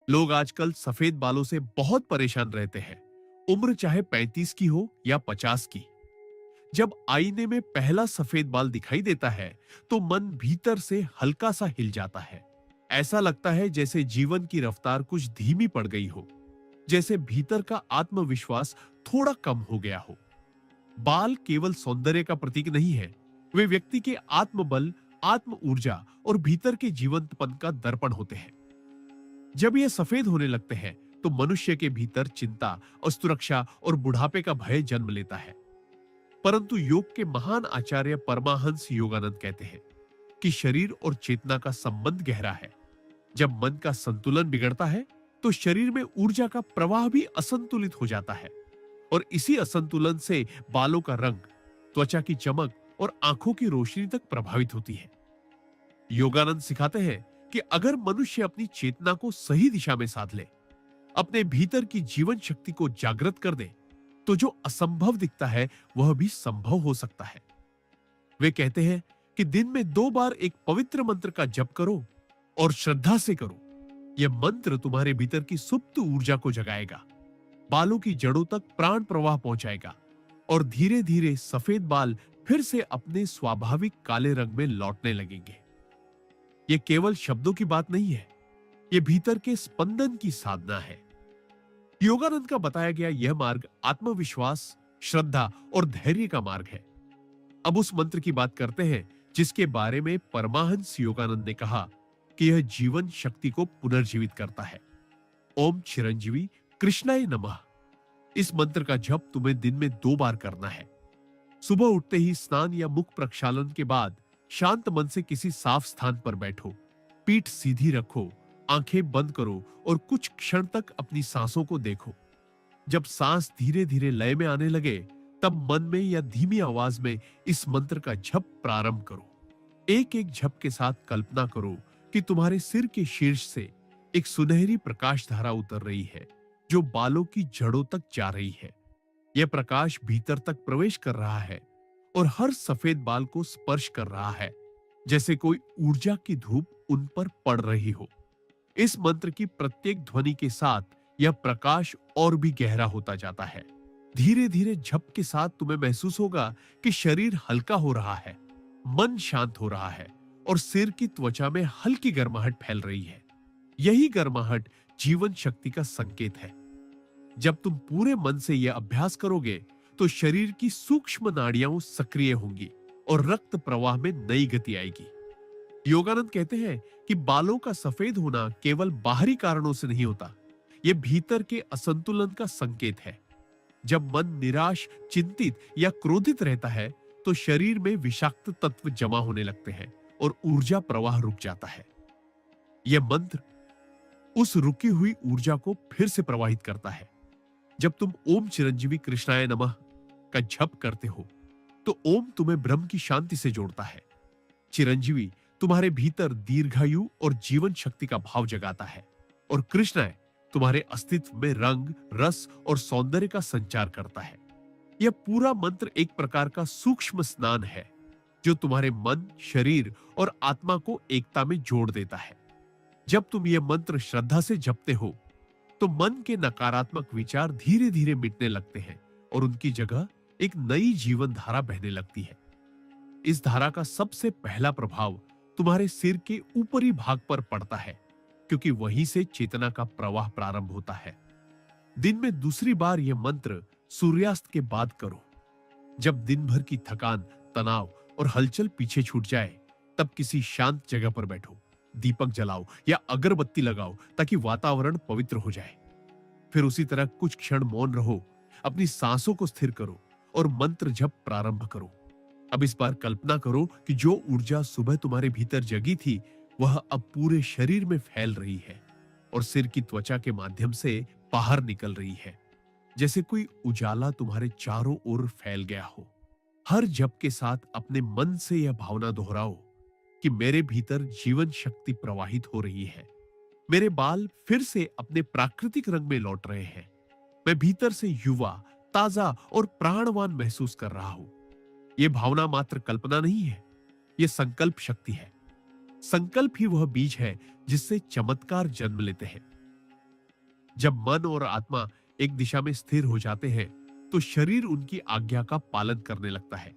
लोग आजकल सफेद बालों से बहुत परेशान रहते हैं, उम्र चाहे 35 की हो या 50 की। जब आईने में पहला सफेद बाल दिखाई देता है, तो मन भीतर से हल्का सा हिल जाता है। ऐसा लगता है जैसे जीवन की रफ्तार कुछ धीमी पड़ गई हो, जैसे भीतर का आत्मविश्वास थोड़ा कम हो गया हो। बाल केवल सौंदर्य का प्रतीक नहीं है, वे व्यक्ति के आत्मबल, आत्म ऊर्जा और भीतर के जीवंतपन का दर्पण होते हैं। जब ये सफेद होने लगते हैं, तो मनुष्य के भीतर चिंता, असुरक्षा और बुढ़ापे का भय जन्म लेता है। परंतु योग के महान आचार्य परमाहंस योगानंद कहते हैं कि शरीर और चेतना का संबंध गहरा है। जब मन का संतुलन बिगड़ता है, तो शरीर में ऊर्जा का प्रवाह भी असंतुलित हो जाता है, और इसी असंतुलन से बालों का रंग, त्वचा की चमक और आंखों की रोशनी तक प्रभावित होती है। योगानंद सिखाते हैं कि अगर मनुष्य अपनी चेतना को सही दिशा में साध ले, अपने भीतर की जीवन शक्ति को जागृत कर दे, तो जो असंभव दिखता है वह भी संभव हो सकता है। वे कहते हैं कि दिन में 2 बार एक पवित्र मंत्र का जप करो और श्रद्धा से करो। यह मंत्र तुम्हारे भीतर की सुप्त ऊर्जा को जगाएगा, बालों की जड़ों तक प्राण प्रवाह पहुंचाएगा, और धीरे धीरे सफेद बाल फिर से अपने स्वाभाविक काले रंग में लौटने लगेंगे। यह केवल शब्दों की बात नहीं है, यह भीतर के स्पंदन की साधना है। योगानंद का बताया गया यह मार्ग आत्मविश्वास, श्रद्धा और धैर्य का मार्ग है। अब उस मंत्र की बात करते हैं जिसके बारे में परमाहंस योगानंद ने कहा कि यह जीवन शक्ति को पुनर्जीवित करता है। ओम चिरंजीवी कृष्णाय नमः। इस मंत्र का जप तुम्हें दिन में 2 बार करना है। सुबह उठते ही स्नान या मुख प्रक्षालन के बाद शांत मन से किसी साफ स्थान पर बैठो, पीठ सीधी रखो, आंखें बंद करो और कुछ क्षण तक अपनी सांसों को देखो। जब सांस धीरे धीरे लय में आने लगे, तब मन में या धीमी आवाज में इस मंत्र का जप प्रारंभ करो। एक एक जप के साथ कल्पना करो कि तुम्हारे सिर के शीर्ष से एक सुनहरी प्रकाश धारा उतर रही है, जो बालों की जड़ों तक जा रही है। यह प्रकाश भीतर तक प्रवेश कर रहा है और हर सफेद बाल को स्पर्श कर रहा है, जैसे कोई ऊर्जा की धूप उन पर पड़ रही हो। इस मंत्र की प्रत्येक ध्वनि के साथ यह प्रकाश और भी गहरा होता जाता है। धीरे धीरे जप के साथ तुम्हें महसूस होगा कि शरीर हल्का हो रहा है, मन शांत हो रहा है और सिर की त्वचा में हल्की गर्माहट फैल रही है। यही गर्माहट जीवन शक्ति का संकेत है। जब तुम पूरे मन से यह अभ्यास करोगे, तो शरीर की सूक्ष्म नाड़ियां सक्रिय होंगी और रक्त प्रवाह में नई गति आएगी। योगानंद कहते हैं कि बालों का सफेद होना केवल बाहरी कारणों से नहीं होता, यह भीतर के असंतुलन का संकेत है। जब मन निराश, चिंतित या क्रोधित रहता है, तो शरीर में विषाक्त तत्व जमा होने लगते हैं और ऊर्जा प्रवाह रुक जाता है। यह मंत्र उस रुकी हुई ऊर्जा को फिर से प्रवाहित करता है। जब तुम ओम चिरंजीवी कृष्णाय नमः का जप करते हो, तो ओम तुम्हें ब्रह्म की शांति से जोड़ता है। चिरंजीवी तुम्हारे भीतर दीर्घायु और जीवन शक्ति का भाव जगाता है, और कृष्णाय तुम्हारे अस्तित्व में रंग, रस और सौंदर्य का संचार करता है। यह पूरा मंत्र एक प्रकार का सूक्ष्म स्नान है, जो तुम्हारे मन, शरीर और आत्मा को एकता में जोड़ देता है। जब तुम यह मंत्र श्रद्धा से जपते हो, तो मन के नकारात्मक विचार धीरे धीरे मिटने लगते हैं और उनकी जगह एक नई जीवन धारा बहने लगती है। इस धारा का सबसे पहला प्रभाव तुम्हारे सिर के ऊपरी भाग पर पड़ता है, क्योंकि वहीं से चेतना का प्रवाह प्रारंभ होता है। दिन में दूसरी बार यह मंत्र सूर्यास्त के बाद करो। जब दिन भर की थकान, तनाव और हलचल पीछे छूट जाए, तब किसी शांत जगह पर बैठो, दीपक जलाओ या अगरबत्ती लगाओ ताकि वातावरण पवित्र हो जाए। फिर उसी तरह कुछ क्षण मौन रहो, अपनी सांसों को स्थिर करो और मंत्र जप प्रारंभ करो। अब इस बार कल्पना करो कि जो ऊर्जा सुबह तुम्हारे भीतर जगी थी, वह अब पूरे शरीर में फैल रही है और सिर की त्वचा के माध्यम से बाहर निकल रही है, जैसे कोई उजाला तुम्हारे चारों ओर फैल गया हो। हर जप के साथ अपने मन से यह भावना दोहराओ कि मेरे भीतर जीवन शक्ति प्रवाहित हो रही है, मेरे बाल फिर से अपने प्राकृतिक रंग में लौट रहे हैं, मैं भीतर से युवा, ताजा और प्राणवान महसूस कर रहा हूं। यह भावना मात्र कल्पना नहीं है, यह संकल्प शक्ति है। संकल्प ही वह बीज है जिससे चमत्कार जन्म लेते हैं। जब मन और आत्मा एक दिशा में स्थिर हो जाते हैं तो शरीर उनकी आज्ञा का पालन करने लगता है।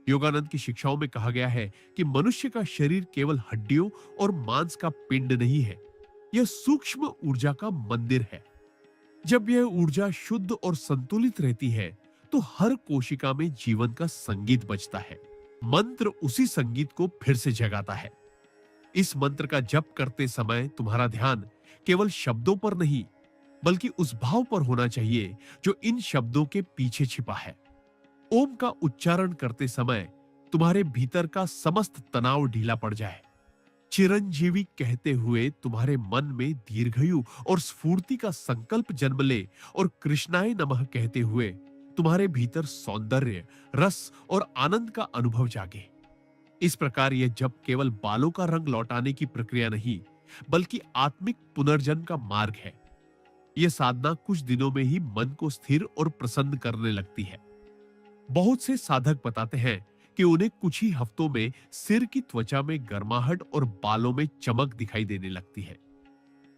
योगानंद की शिक्षाओं में कहा गया है कि मनुष्य का शरीर केवल हड्डियों और मांस का पिंड नहीं है, यह सूक्ष्म ऊर्जा का मंदिर है। जब यह ऊर्जा शुद्ध और संतुलित रहती है तो हर कोशिका में जीवन का संगीत बजता है। मंत्र उसी संगीत को फिर से जगाता है। इस मंत्र का जप करते समय तुम्हारा ध्यान केवल शब्दों पर नहीं बल्कि उस भाव पर होना चाहिए जो इन शब्दों के पीछे छिपा है। ओम का उच्चारण करते समय तुम्हारे भीतर का समस्त तनाव ढीला पड़ जाए। चिरंजीवी कहते हुए तुम्हारे मन में दीर्घायु और स्फूर्ति का संकल्प जन्म ले और कृष्णाय नमः कहते हुए तुम्हारे भीतर सौंदर्य, रस और आनंद का अनुभव जागे। इस प्रकार यह जप केवल बालों का रंग लौटाने की प्रक्रिया नहीं बल्कि आत्मिक पुनर्जन्म का मार्ग है। यह साधना कुछ दिनों में ही मन को स्थिर और प्रसन्न करने लगती है। बहुत से साधक बताते हैं कि उन्हें कुछ ही हफ्तों में सिर की त्वचा में गर्माहट और बालों में चमक दिखाई देने लगती है।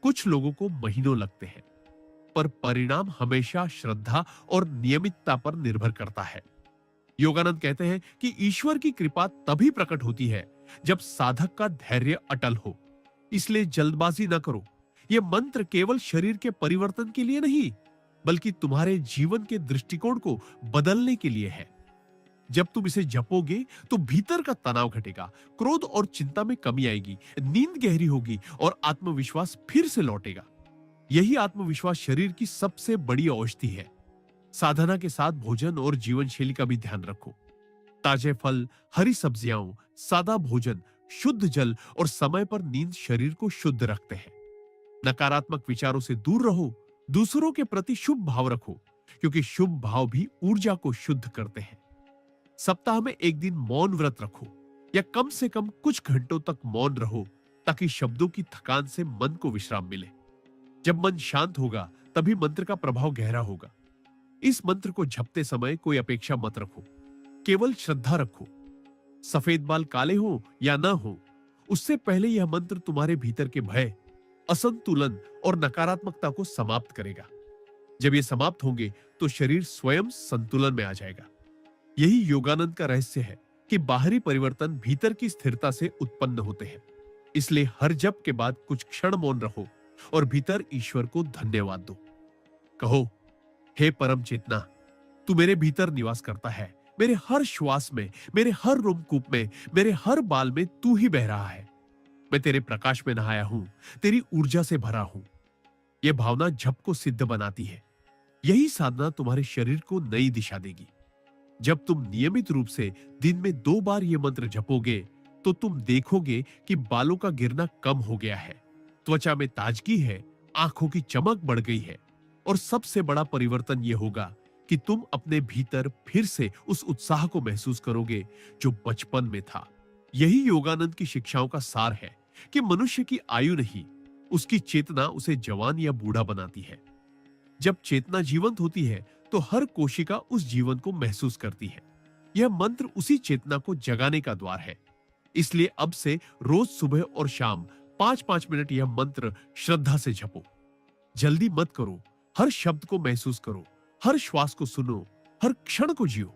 कुछ लोगों को महीनों लगते हैं, पर परिणाम हमेशा श्रद्धा और नियमितता पर निर्भर करता है। योगानंद कहते हैं कि ईश्वर की कृपा तभी प्रकट होती है जब साधक का धैर्य अटल हो। इसलिए जल्दबाजी न करो। यह मंत्र केवल शरीर के परिवर्तन के लिए नहीं बल्कि तुम्हारे जीवन के दृष्टिकोण को बदलने के लिए है। जब तुम इसे जपोगे तो भीतर का तनाव घटेगा, क्रोध और चिंता में कमी आएगी, नींद गहरी होगी और आत्मविश्वास फिर से लौटेगा। यही आत्मविश्वास शरीर की सबसे बड़ी औषधि है। साधना के साथ भोजन और जीवन शैली का भी ध्यान रखो। ताजे फल, हरी सब्जियां, सादा भोजन, शुद्ध जल और समय पर नींद शरीर को शुद्ध रखते हैं। नकारात्मक विचारों से दूर रहो, दूसरों के प्रति शुभ भाव रखो क्योंकि शुभ भाव भी ऊर्जा को शुद्ध करते हैं। सप्ताह में एक दिन मौन व्रत रखो या कम से कम कुछ घंटों तक मौन रहो ताकि शब्दों की थकान से मन को विश्राम मिले। जब मन शांत होगा तभी मंत्र का प्रभाव गहरा होगा। इस मंत्र को जपते समय कोई अपेक्षा मत रखो, केवल श्रद्धा रखो। सफेद बाल काले हो या ना हो, उससे पहले यह मंत्र तुम्हारे भीतर के भय, असंतुलन और नकारात्मकता को समाप्त करेगा। जब ये समाप्त होंगे तो शरीर स्वयं संतुलन में आ जाएगा। यही योगानंद का रहस्य है कि बाहरी परिवर्तन भीतर की स्थिरता से उत्पन्न होते हैं। इसलिए हर जप के बाद कुछ क्षण मौन रहो और भीतर ईश्वर को धन्यवाद दो। कहो, हे परम चेतना, तू मेरे भीतर निवास करता है। मेरे हर श्वास में, मेरे हर रोमकूप में, मेरे हर बाल में तू ही बह रहा है। मैं तेरे प्रकाश में नहाया हूं, तेरी ऊर्जा से भरा हूं। यह भावना जप को सिद्ध बनाती है। यही साधना तुम्हारे शरीर को नई दिशा देगी। जब तुम नियमित रूप से दिन में 2 बार यह मंत्र जपोगे तो तुम देखोगे कि बालों का गिरना कम हो गया है, त्वचा में ताजगी है, आंखों की चमक बढ़ गई है और सबसे बड़ा परिवर्तन यह होगा कि तुम अपने भीतर फिर से उस उत्साह को महसूस करोगे जो बचपन में था। यही योगानंद की शिक्षाओं का सार है कि मनुष्य की आयु नहीं, उसकी चेतना उसे जवान या बूढ़ा बनाती है। जब चेतना जीवंत होती है तो हर कोशिका उस जीवन को महसूस करती है। यह मंत्र उसी चेतना को जगाने का द्वार है। इसलिए अब से रोज सुबह और शाम 5-5 मिनट यह मंत्र श्रद्धा से जपो। जल्दी मत करो, हर शब्द को महसूस करो, हर श्वास को सुनो, हर क्षण को जियो।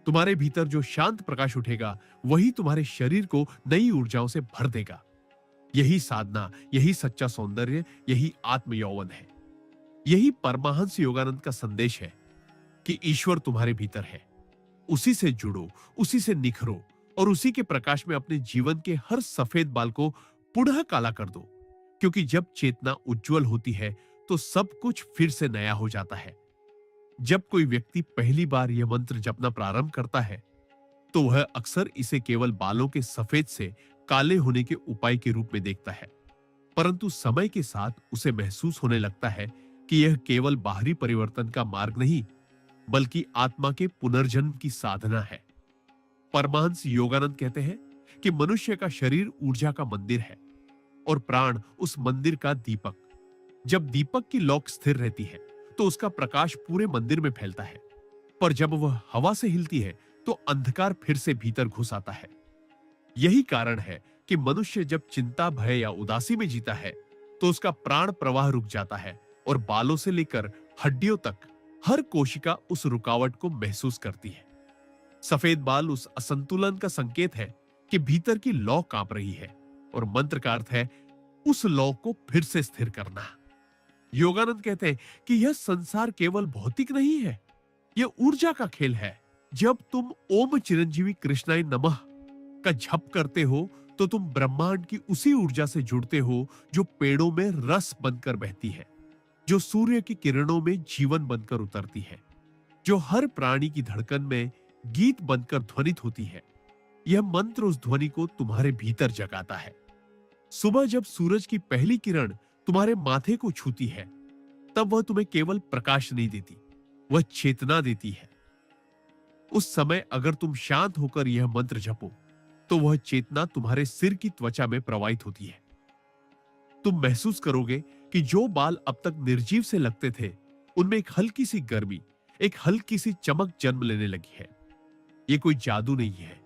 तुम्हारे भीतर जो शांत प्रकाश उठेगा वही तुम्हारे शरीर को नई ऊर्जाओं से भर देगा। यही साधना, यही सच्चा सौंदर्य, यही आत्म यौवन है। यही परमहंस योगानंद का संदेश है कि ईश्वर तुम्हारे भीतर है। उसी से जुड़ो, उसी से निखरो और उसी के प्रकाश में अपने जीवन के हर सफेद बाल को पुनः काला कर दो। क्योंकि जब चेतना उज्जवल होती है तो सब कुछ फिर से नया हो जाता है। जब कोई व्यक्ति पहली बार यह मंत्र जपना प्रारंभ करता है तो वह अक्सर इसे केवल बालों के सफेद से काले होने के उपाय के रूप में देखता है, परंतु समय के साथ उसे महसूस होने लगता है कि यह केवल बाहरी परिवर्तन का मार्ग नहीं बल्कि आत्मा के पुनर्जन्म की साधना है। परमहंस योगानंद कहते हैं कि मनुष्य का शरीर ऊर्जा का मंदिर है और प्राण उस मंदिर का दीपक। जब दीपक की लौ स्थिर रहती है तो उसका प्रकाश पूरे मंदिर में फैलता है, पर जब वह हवा से हिलती है तो अंधकार फिर से भीतर घुस आता है। यही कारण है कि मनुष्य जब चिंता, भय या उदासी में जीता है तो उसका प्राण प्रवाह रुक जाता है और बालों से लेकर हड्डियों तक हर कोशिका उस रुकावट को महसूस करती है। सफेद बाल उस असंतुलन का संकेत है कि भीतर की लौ कांप रही है, और मंत्र का अर्थ है उस लौ को फिर से स्थिर करना। योगानंद कहते हैं कि यह संसार केवल भौतिक नहीं है, यह ऊर्जा का खेल है। जब तुम ओम चिरंजीवी कृष्णाय नमः का जप करते हो तो तुम ब्रह्मांड की उसी ऊर्जा से जुड़ते हो जो पेड़ों में रस बनकर बहती है, जो सूर्य की किरणों में जीवन बनकर उतरती है, जो हर प्राणी की धड़कन में गीत बनकर ध्वनित होती है। यह मंत्र उस ध्वनि को तुम्हारे भीतर जगाता है। सुबह जब सूरज की पहली किरण तुम्हारे माथे को छूती है, तब वह तुम्हें केवल प्रकाश नहीं देती, वह चेतना देती है। उस समय अगर तुम शांत होकर यह मंत्र जपो तो वह चेतना तुम्हारे सिर की त्वचा में प्रवाहित होती है। तुम महसूस करोगे कि जो बाल अब तक निर्जीव से लगते थे, उनमें एक हल्की सी गर्मी, एक हल्की सी चमक जन्म लेने लगी है। यह कोई जादू नहीं है,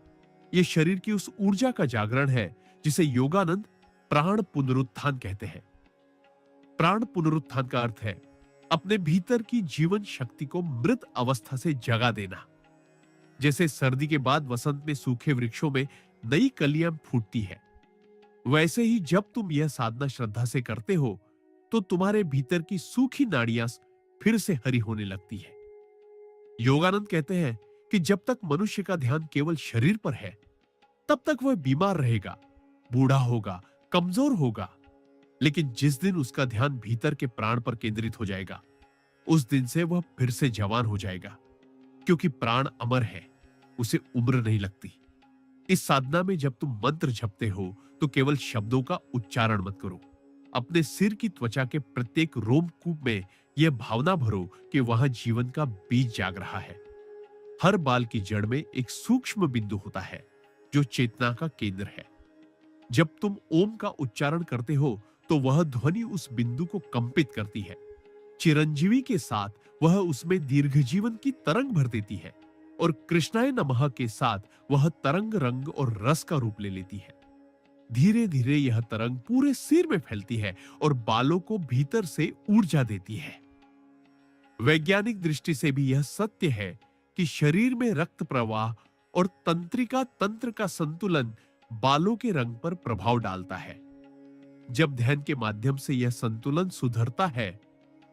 यह शरीर की उस ऊर्जा का जागरण है जिसे योगानंद प्राण पुनरुत्थान कहते हैं। प्राण पुनरुत्थान का अर्थ है अपने भीतर की जीवन शक्ति को मृत अवस्था से जगा देना। जैसे सर्दी के बाद वसंत में सूखे वृक्षों में नई कलियां फूटती है, वैसे ही जब तुम यह साधना श्रद्धा से करते हो तो तुम्हारे भीतर की सूखी नाड़ियां फिर से हरी होने लगती है। योगानंद कहते हैं कि जब तक मनुष्य का ध्यान केवल शरीर पर है, तब तक वह बीमार रहेगा, बूढ़ा होगा, कमजोर होगा। लेकिन जिस दिन उसका ध्यान भीतर के प्राण पर केंद्रित हो जाएगा, उस दिन से वह फिर से जवान हो जाएगा, क्योंकि प्राण अमर है, उसे उम्र नहीं लगती। इस साधना में जब तुम मंत्र जपते हो तो केवल शब्दों का उच्चारण मत करो, अपने सिर की त्वचा के प्रत्येक रोमकूप में यह भावना भरो कि वहां जीवन का बीज जाग रहा है। हर बाल की जड़ में एक सूक्ष्म बिंदु होता है जो चेतना का केंद्र है। जब तुम ओम का उच्चारण करते हो तो वह ध्वनि उस बिंदु को कंपित करती है। चिरंजीवी के साथ वह उसमें दीर्घ जीवन की तरंग भर देती है, और कृष्णाय नमः के साथ वह तरंग रंग और रस का रूप ले लेती है। धीरे धीरे यह तरंग पूरे सिर में फैलती है और बालों को भीतर से ऊर्जा देती है। वैज्ञानिक दृष्टि से भी यह सत्य है कि शरीर में रक्त प्रवाह और तंत्रिका तंत्र का संतुलन बालों के रंग पर प्रभाव डालता है। जब ध्यान के माध्यम से यह संतुलन सुधरता है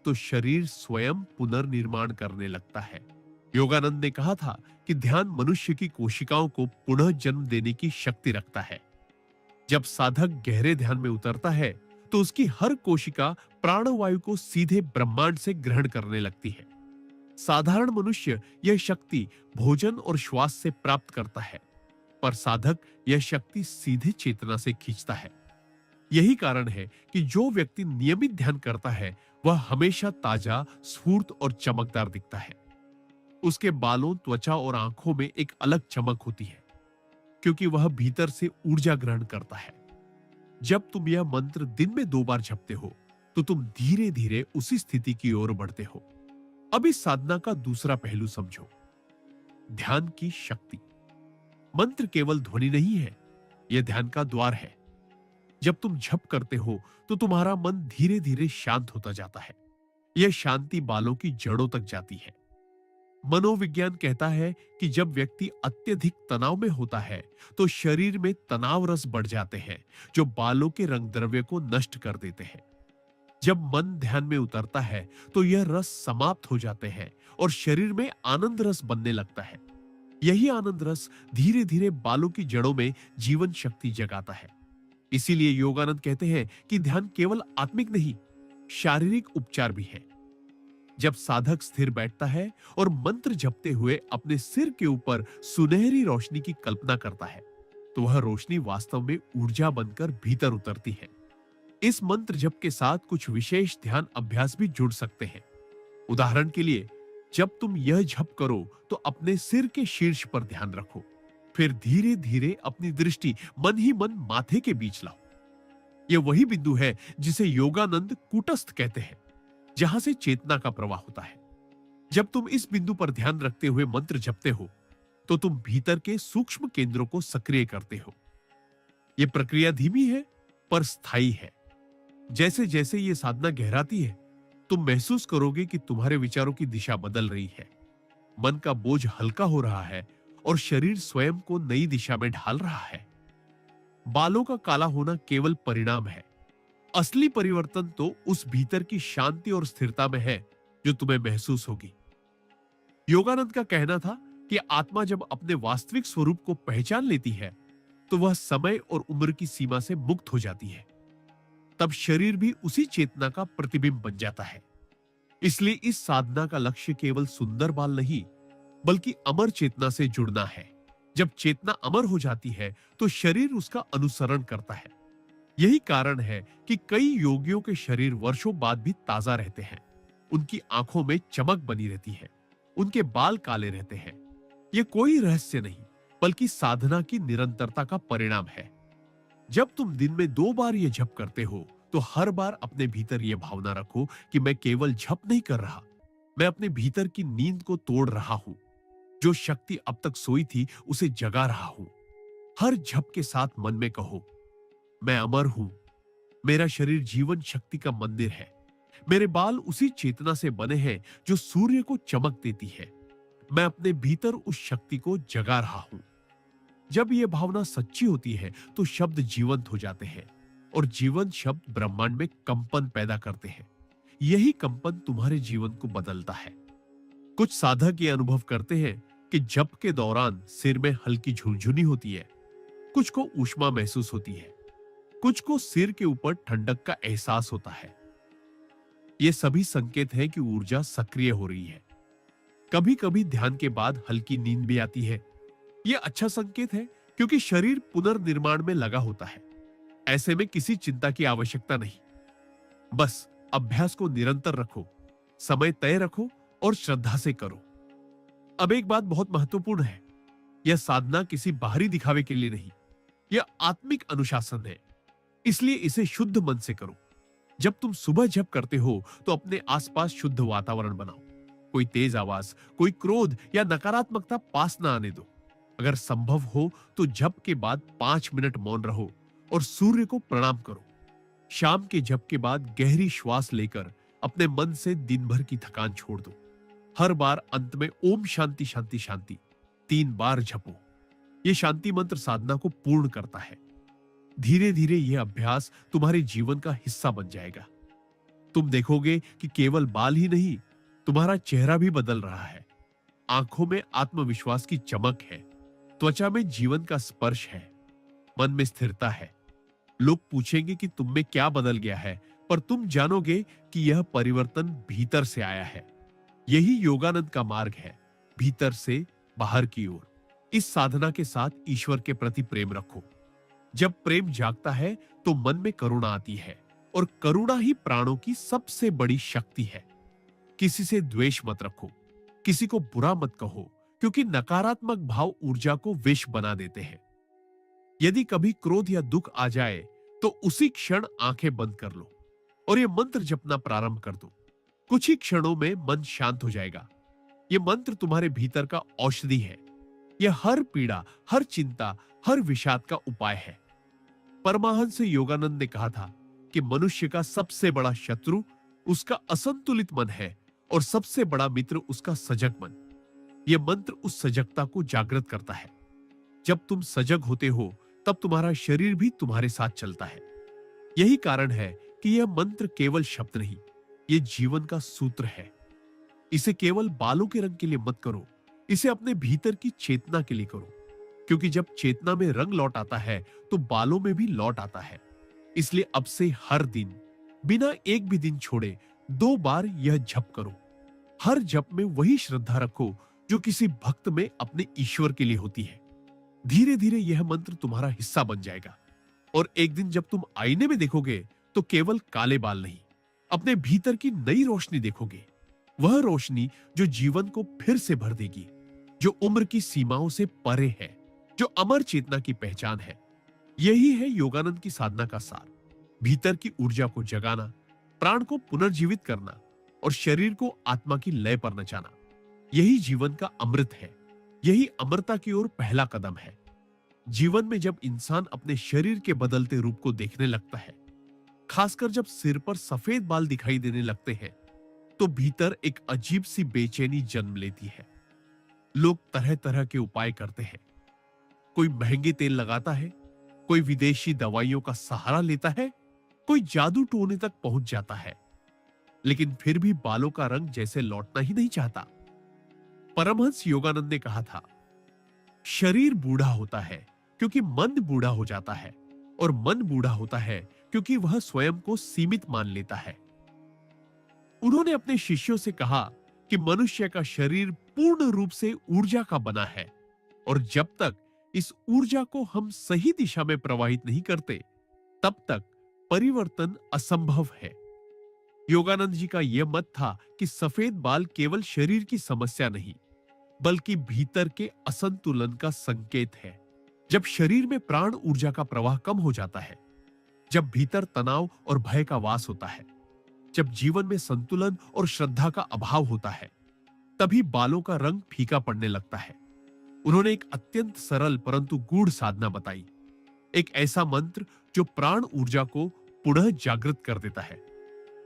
तो शरीर स्वयं पुनर्निर्माण करने लगता है। योगानंद ने कहा था कि ध्यान मनुष्य की कोशिकाओं को पुनः जन्म देने की शक्ति रखता है। जब साधक गहरे ध्यान में उतरता है तो उसकी हर कोशिका प्राणवायु को सीधे ब्रह्मांड से ग्रहण करने लगती है। साधारण मनुष्य यह शक्ति भोजन और श्वास से प्राप्त करता है, पर साधक यह शक्ति सीधे चेतना से खींचता है। यही कारण है कि जो व्यक्ति नियमित ध्यान करता है वह हमेशा ताजा, स्फूर्त और चमकदार दिखता है। उसके बालों, त्वचा और आंखों में एक अलग चमक होती है, क्योंकि वह भीतर से ऊर्जा ग्रहण करता है। जब तुम यह मंत्र दिन में 2 बार जपते हो तो तुम धीरे धीरे उसी स्थिति की ओर बढ़ते हो। अब इस साधना का दूसरा पहलू समझो, ध्यान की शक्ति। मंत्र केवल ध्वनि नहीं है, यह ध्यान का द्वार है। जब तुम जप करते हो तो तुम्हारा मन धीरे धीरे शांत होता जाता है। यह शांति बालों की जड़ों तक जाती है। मनोविज्ञान कहता है कि जब व्यक्ति अत्यधिक तनाव में होता है तो शरीर में तनाव रस बढ़ जाते हैं जो बालों के रंग द्रव्य को नष्ट कर देते हैं। जब मन ध्यान में उतरता है तो यह रस समाप्त हो जाते हैं और शरीर में आनंद रस बनने लगता है। यही आनंद रस धीरे धीरे बालों की जड़ों में जीवन शक्ति जगाता है। इसीलिए योगानंद कहते हैं कि ध्यान केवल आत्मिक नहीं, शारीरिक उपचार भी है। जब साधक स्थिर बैठता है और मंत्र जपते हुए अपने सिर के ऊपर सुनहरी रोशनी की कल्पना करता है तो वह रोशनी वास्तव में ऊर्जा बनकर भीतर उतरती है। इस मंत्र जप के साथ कुछ विशेष ध्यान अभ्यास भी जुड़ सकते हैं। उदाहरण के लिए, जब तुम यह जप करो तो अपने सिर के शीर्ष पर ध्यान रखो, फिर धीरे धीरे अपनी दृष्टि मन ही मन माथे के बीच लाओ। यह वही बिंदु है जिसे योगानंद कूटस्थ कहते हैं, जहां से चेतना का प्रवाह होता है। जब तुम इस बिंदु पर ध्यान रखते हुए मंत्र जपते हो तो तुम भीतर के सूक्ष्म केंद्रों को सक्रिय करते हो। यह प्रक्रिया धीमी है पर स्थायी है। जैसे जैसे यह साधना गहराती है, तुम महसूस करोगे कि तुम्हारे विचारों की दिशा बदल रही है, मन का बोझ हल्का हो रहा है और शरीर स्वयं को नई दिशा में ढाल रहा है। बालों का काला होना केवल परिणाम है, असली परिवर्तन तो उस भीतर की शांति और स्थिरता में है जो तुम्हें महसूस होगी। योगानंद का कहना था कि आत्मा जब अपने वास्तविक स्वरूप को पहचान लेती है तो वह समय और उम्र की सीमा से मुक्त हो जाती है। तब शरीर भी उसी चेतना का प्रतिबिंब बन जाता है। इसलिए इस साधना का लक्ष्य केवल सुंदर बाल नहीं, बल्कि अमर चेतना से जुड़ना है। जब चेतना अमर हो जाती है तो शरीर उसका अनुसरण करता है। यही कारण है कि कई योगियों के शरीर वर्षों बाद भी ताजा रहते हैं। उनकी आंखों में चमक बनी रहती है, उनके बाल काले रहते हैं। यह कोई रहस्य नहीं, बल्कि साधना की निरंतरता का परिणाम है। जब तुम दिन में 2 बार यह जप करते हो तो हर बार अपने भीतर यह भावना रखो कि मैं केवल जप नहीं कर रहा, मैं अपने भीतर की नींद को तोड़ रहा हूं। जो शक्ति अब तक सोई थी उसे जगा रहा हूं। हर जप के साथ मन में कहो, मैं अमर हूं, मेरा शरीर जीवन शक्ति का मंदिर है, मेरे बाल उसी चेतना से बने हैं जो सूर्य को चमक देती है, मैं अपने भीतर उस शक्ति को जगा रहा हूं। जब यह भावना सच्ची होती है तो शब्द जीवंत हो जाते हैं और जीवंत शब्द ब्रह्मांड में कंपन पैदा करते हैं। यही कंपन तुम्हारे जीवन को बदलता है। कुछ साधक ये अनुभव करते हैं कि जप के दौरान सिर में हल्की झुनझुनी होती है, कुछ को ऊष्मा महसूस होती है, कुछ को सिर के ऊपर ठंडक का एहसास होता है। ये सभी संकेत हैं कि ऊर्जा सक्रिय हो रही है। कभी कभी ध्यान के बाद हल्की नींद भी आती है। यह अच्छा संकेत है क्योंकि शरीर पुनर्निर्माण में लगा होता है। ऐसे में किसी चिंता की आवश्यकता नहीं, बस अभ्यास को निरंतर रखो, समय तय रखो और श्रद्धा से करो। अब एक बात बहुत महत्वपूर्ण है, यह साधना किसी बाहरी दिखावे के लिए नहीं, यह आत्मिक अनुशासन है। इसलिए इसे शुद्ध मन से करो। जब तुम सुबह जप करते हो तो अपने आसपास शुद्ध वातावरण बनाओ। कोई तेज आवाज, कोई क्रोध या नकारात्मकता पास ना आने दो। अगर संभव हो तो जप के बाद 5 मिनट मौन रहो और सूर्य को प्रणाम करो। शाम के जप के बाद गहरी श्वास लेकर अपने मन से दिन भर की थकान छोड़ दो। हर बार अंत में ओम शांति शांति शांति 3 बार जपो। यह शांति मंत्र साधना को पूर्ण करता है। धीरे धीरे यह अभ्यास तुम्हारे जीवन का हिस्सा बन जाएगा। तुम देखोगे कि केवल बाल ही नहीं, तुम्हारा चेहरा भी बदल रहा है। आंखों में आत्मविश्वास की चमक है, त्वचा में जीवन का स्पर्श है, मन में स्थिरता है। लोग पूछेंगे कि तुम में क्या बदल गया है, पर तुम जानोगे कि यह परिवर्तन भीतर से आया है। यही योगानंद का मार्ग है, भीतर से बाहर की ओर। इस साधना के साथ ईश्वर के प्रति प्रेम रखो। जब प्रेम जागता है तो मन में करुणा आती है और करुणा ही प्राणों की सबसे बड़ी शक्ति है। किसी से द्वेष मत रखो, किसी को बुरा मत कहो, क्योंकि नकारात्मक भाव ऊर्जा को विष बना देते हैं। यदि कभी क्रोध या दुख आ जाए तो उसी क्षण आंखें बंद कर लो और यह मंत्र जपना प्रारंभ कर दो। कुछ ही क्षणों में मन शांत हो जाएगा। यह मंत्र तुम्हारे भीतर का औषधि है। यह हर पीड़ा, हर चिंता, हर विषाद का उपाय है। परमाहंस योगानंद ने कहा था कि मनुष्य का सबसे बड़ा शत्रु उसका असंतुलित मन है और सबसे बड़ा मित्र उसका सजग मन। यह मंत्र उस सजगता को जागृत करता है। जब तुम सजग होते हो तब तुम्हारा शरीर भी तुम्हारे साथ चलता है। यही कारण है कि यह मंत्र केवल शब्द नहीं, यह जीवन का सूत्र है। इसे केवल बालों के रंग के लिए मत करो, इसे अपने भीतर की चेतना के लिए करो, क्योंकि जब चेतना में रंग लौट आता है तो बालों में भी लौट आता है। इसलिए अब से हर दिन बिना एक भी दिन छोड़े 2 बार यह जप करो। हर जप में वही श्रद्धा रखो जो किसी भक्त में अपने ईश्वर के लिए होती है। धीरे धीरे यह मंत्र तुम्हारा हिस्सा बन जाएगा और एक दिन जब तुम आईने में देखोगे तो केवल काले बाल नहीं, अपने भीतर की नई रोशनी देखोगे। वह रोशनी जो जीवन को फिर से भर देगी, जो उम्र की सीमाओं से परे है, जो अमर चेतना की पहचान है। यही है योगानंद की साधना का सार। भीतर की ऊर्जा को जगाना, प्राण को पुनर्जीवित करना और शरीर को आत्मा की लय पर नचाना। यही जीवन का अमृत है। यही अमरता की ओर पहला कदम है। जीवन में जब इंसान अपने शरीर के बदलते रूप को देखने लगता है, खासकर जब सिर पर सफेद बाल दिखाई देने लगते हैं, तो भीतर एक अजीब सी बेचैनी जन्म लेती है। लोग तरह तरह के उपाय करते हैं। कोई महंगे तेल लगाता है, कोई विदेशी दवाइयों का सहारा लेता है, कोई जादू टोने तक पहुंच जाता है, लेकिन फिर भी बालों का रंग जैसे लौटना ही नहीं चाहता। परमहंस योगानंद ने कहा था, शरीर बूढ़ा होता है क्योंकि मन बूढ़ा हो जाता है, और मन बूढ़ा होता है क्योंकि वह स्वयं को सीमित मान लेता है। उन्होंने अपने शिष्यों से कहा कि मनुष्य का शरीर पूर्ण रूप से ऊर्जा का बना है, और जब तक इस ऊर्जा को हम सही दिशा में प्रवाहित नहीं करते, तब तक परिवर्तन असंभव है। योगानंद जी का यह मत था कि सफेद बाल केवल शरीर की समस्या नहीं, बल्कि भीतर के असंतुलन का संकेत है। जब शरीर में प्राण ऊर्जा का प्रवाह कम हो जाता है, जब भीतर तनाव और भय का वास होता है, जब जीवन में संतुलन और श्रद्धा का अभाव होता है, तभी बालों का रंग फीका पड़ने लगता है। उन्होंने एक अत्यंत सरल परंतु गूढ़ साधना बताई, एक ऐसा मंत्र जो प्राण ऊर्जा को पुनः जागृत कर देता है।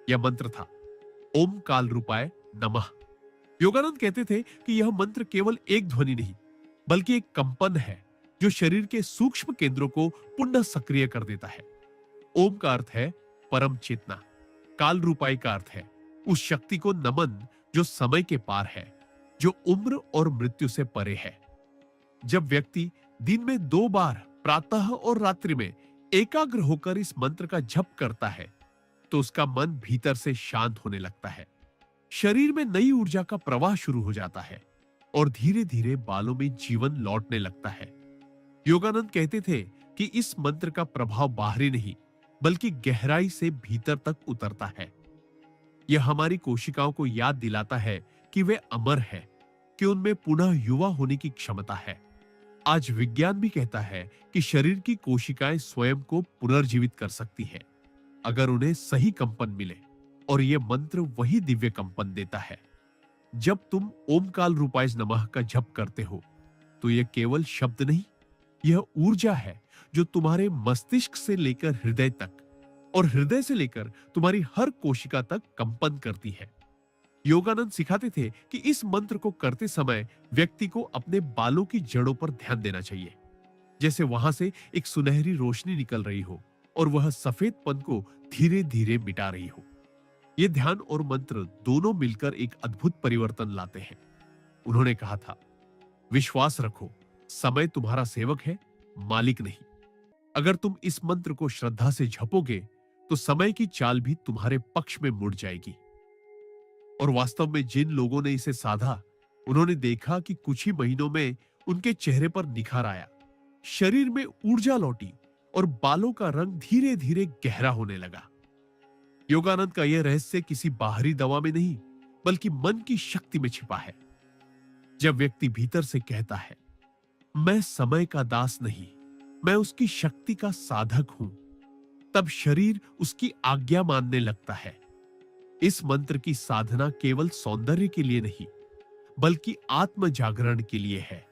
यह मंत्र था ओम काल रूपाय नमः। योगानंद कहते थे कि यह मंत्र केवल एक ध्वनि नहीं, बल्कि एक कंपन है जो शरीर के सूक्ष्म केंद्रों को पुनः सक्रिय कर देता है। ओम का अर्थ है परम चेतना, काल रूपाई का अर्थ है उस शक्ति को नमन जो समय के पार है, जो उम्र और मृत्यु से परे है। जब व्यक्ति दिन में 2 बार प्रातः और रात्रि में एकाग्र होकर इस मंत्र का जप करता है, तो उसका मन भीतर से शांत होने लगता है। शरीर में नई ऊर्जा का प्रवाह शुरू हो जाता है और धीरे धीरे बालों में जीवन लौटने लगता है। योगानंद कहते थे कि इस मंत्र का प्रभाव बाहरी नहीं, बल्कि गहराई से भीतर तक उतरता है। यह हमारी कोशिकाओं को याद दिलाता है कि वे अमर है, कि उनमें पुनः युवा होने की क्षमता है। आज विज्ञान भी कहता है कि शरीर की कोशिकाएं स्वयं को पुनर्जीवित कर सकती हैं, अगर उन्हें सही कंपन मिले, और यह मंत्र वही दिव्य कंपन देता है। जब तुम ओम काल रूपाय नमः का जप करते हो, तो यह केवल शब्द नहीं, यह ऊर्जा है जो तुम्हारे मस्तिष्क से लेकर हृदय तक, और हृदय से लेकर तुम्हारी हर कोशिका तक कंपन करती है। योगानंद सिखाते थे कि इस मंत्र को करते समय व्यक्ति को अपने बालों की जड़ों पर ध्यान देना चाहिए, जैसे वहां से एक सुनहरी रोशनी निकल रही हो और वह सफेदपन को धीरे धीरे मिटा रही हो। यह ध्यान और मंत्र दोनों मिलकर एक अद्भुत परिवर्तन लाते हैं। उन्होंने कहा था, विश्वास रखो, समय तुम्हारा सेवक है, मालिक नहीं। अगर तुम इस मंत्र को श्रद्धा से जपोगे, तो समय की चाल भी तुम्हारे पक्ष में मुड़ जाएगी। और वास्तव में जिन लोगों ने इसे साधा, उन्होंने देखा कि कुछ ही महीनों में उनके चेहरे पर निखार आया, शरीर में ऊर्जा लौटी और बालों का रंग धीरे धीरे गहरा होने लगा। योगानंद का यह रहस्य किसी बाहरी दवा में नहीं, बल्कि मन की शक्ति में छिपा है। जब व्यक्ति भीतर से कहता है, मैं समय का दास नहीं, मैं उसकी शक्ति का साधक हूं, तब शरीर उसकी आज्ञा मानने लगता है। इस मंत्र की साधना केवल सौंदर्य के लिए नहीं, बल्कि आत्म जागरण के लिए है।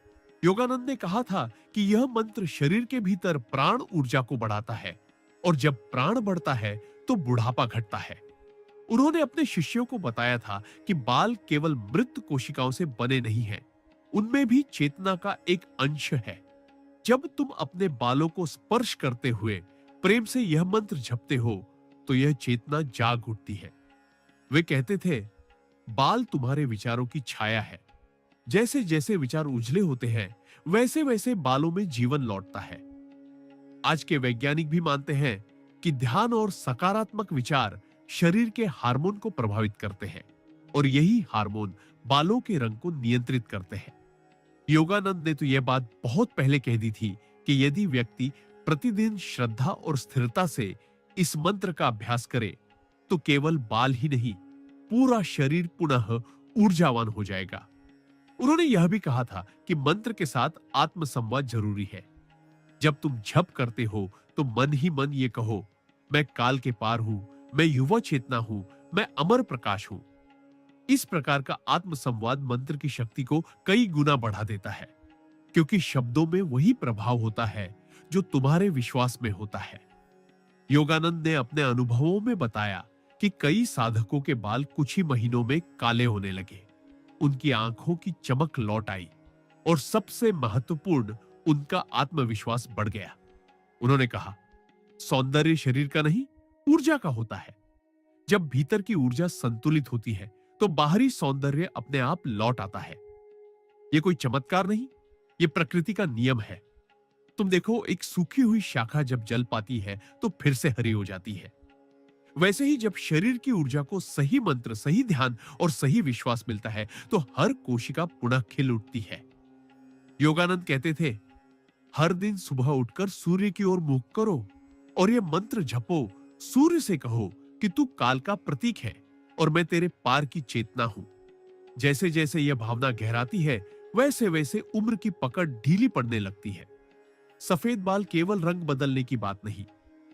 योगानंद ने कहा था कि यह मंत्र शरीर के भीतर प्राण ऊर्जा को बढ़ाता है, और जब प्राण बढ़ता है तो बुढ़ापा घटता है। उन्होंने अपने शिष्यों को बताया था कि बाल केवल मृत कोशिकाओं से बने नहीं हैं, उनमें भी चेतना का एक अंश है। जब तुम अपने बालों को स्पर्श करते हुए प्रेम से यह मंत्र जपते हो, तो यह चेतना जाग उठती है। वे कहते थे, बाल तुम्हारे विचारों की छाया है। जैसे जैसे विचार उजले होते हैं, वैसे वैसे बालों में जीवन लौटता है। आज के वैज्ञानिक भी मानते हैं कि ध्यान और सकारात्मक विचार शरीर के हार्मोन को प्रभावित करते हैं, और यही हार्मोन बालों के रंग को नियंत्रित करते हैं। योगानंद ने तो यह बात बहुत पहले कह दी थी कि यदि व्यक्ति प्रतिदिन श्रद्धा और स्थिरता से इस मंत्र का अभ्यास करे, तो केवल बाल ही नहीं, पूरा शरीर पुनः ऊर्जावान हो जाएगा। उन्होंने यह भी कहा था कि मंत्र के साथ आत्म संवाद जरूरी है। जब तुम जप करते हो, तो मन ही मन ये कहो, मैं काल के पार हूं, मैं युवा चेतना हूं, मैं अमर प्रकाश हूं। इस प्रकार का आत्म संवाद मंत्र की शक्ति को कई गुना बढ़ा देता है, क्योंकि शब्दों में वही प्रभाव होता है जो तुम्हारे विश्वास में होता है। योगानंद ने अपने अनुभवों में बताया कि कई साधकों के बाल कुछ ही महीनों में काले होने लगे। उनकी आंखों की चमक लौट आई और सबसे महत्वपूर्ण, उनका आत्मविश्वास बढ़ गया। उन्होंने कहा, सौंदर्य शरीर का नहीं, ऊर्जा का होता है। जब भीतर की ऊर्जा संतुलित होती है तो बाहरी सौंदर्य अपने आप लौट आता है। यह कोई चमत्कार नहीं, यह प्रकृति का नियम है। तुम देखो, एक सूखी हुई शाखा जब जल पाती है तो फिर से हरी हो जाती है। वैसे ही जब शरीर की ऊर्जा को सही मंत्र, सही ध्यान और सही विश्वास मिलता है तो हर कोशिका पुनः खिल उठती है। योगानंद कहते थे, हर दिन सुबह उठकर सूर्य की ओर मुख करो और यह मंत्र जपो। सूर्य से कहो कि तू काल का प्रतीक है और मैं तेरे पार की चेतना हूं। जैसे जैसे यह भावना गहराती है, वैसे वैसे उम्र की पकड़ ढीली पड़ने लगती है। सफेद बाल केवल रंग बदलने की बात नहीं,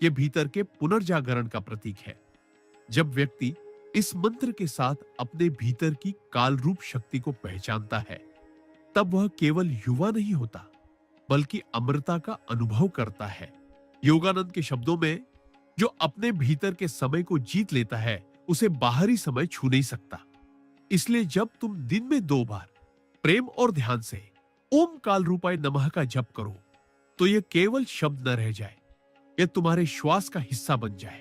यह भीतर के पुनर्जागरण का प्रतीक है। जब व्यक्ति इस मंत्र के साथ अपने भीतर की काल रूप शक्ति को पहचानता है, तब वह केवल युवा नहीं होता, बल्कि अमरता का अनुभव करता है। योगानंद के शब्दों में, जो अपने भीतर के समय को जीत लेता है, उसे बाहरी समय छू नहीं सकता। इसलिए जब तुम दिन में 2 बार प्रेम और ध्यान से ओम काल रूपाय नमः का जप करो, तो यह केवल शब्द न रह जाए, यह तुम्हारे श्वास का हिस्सा बन जाए।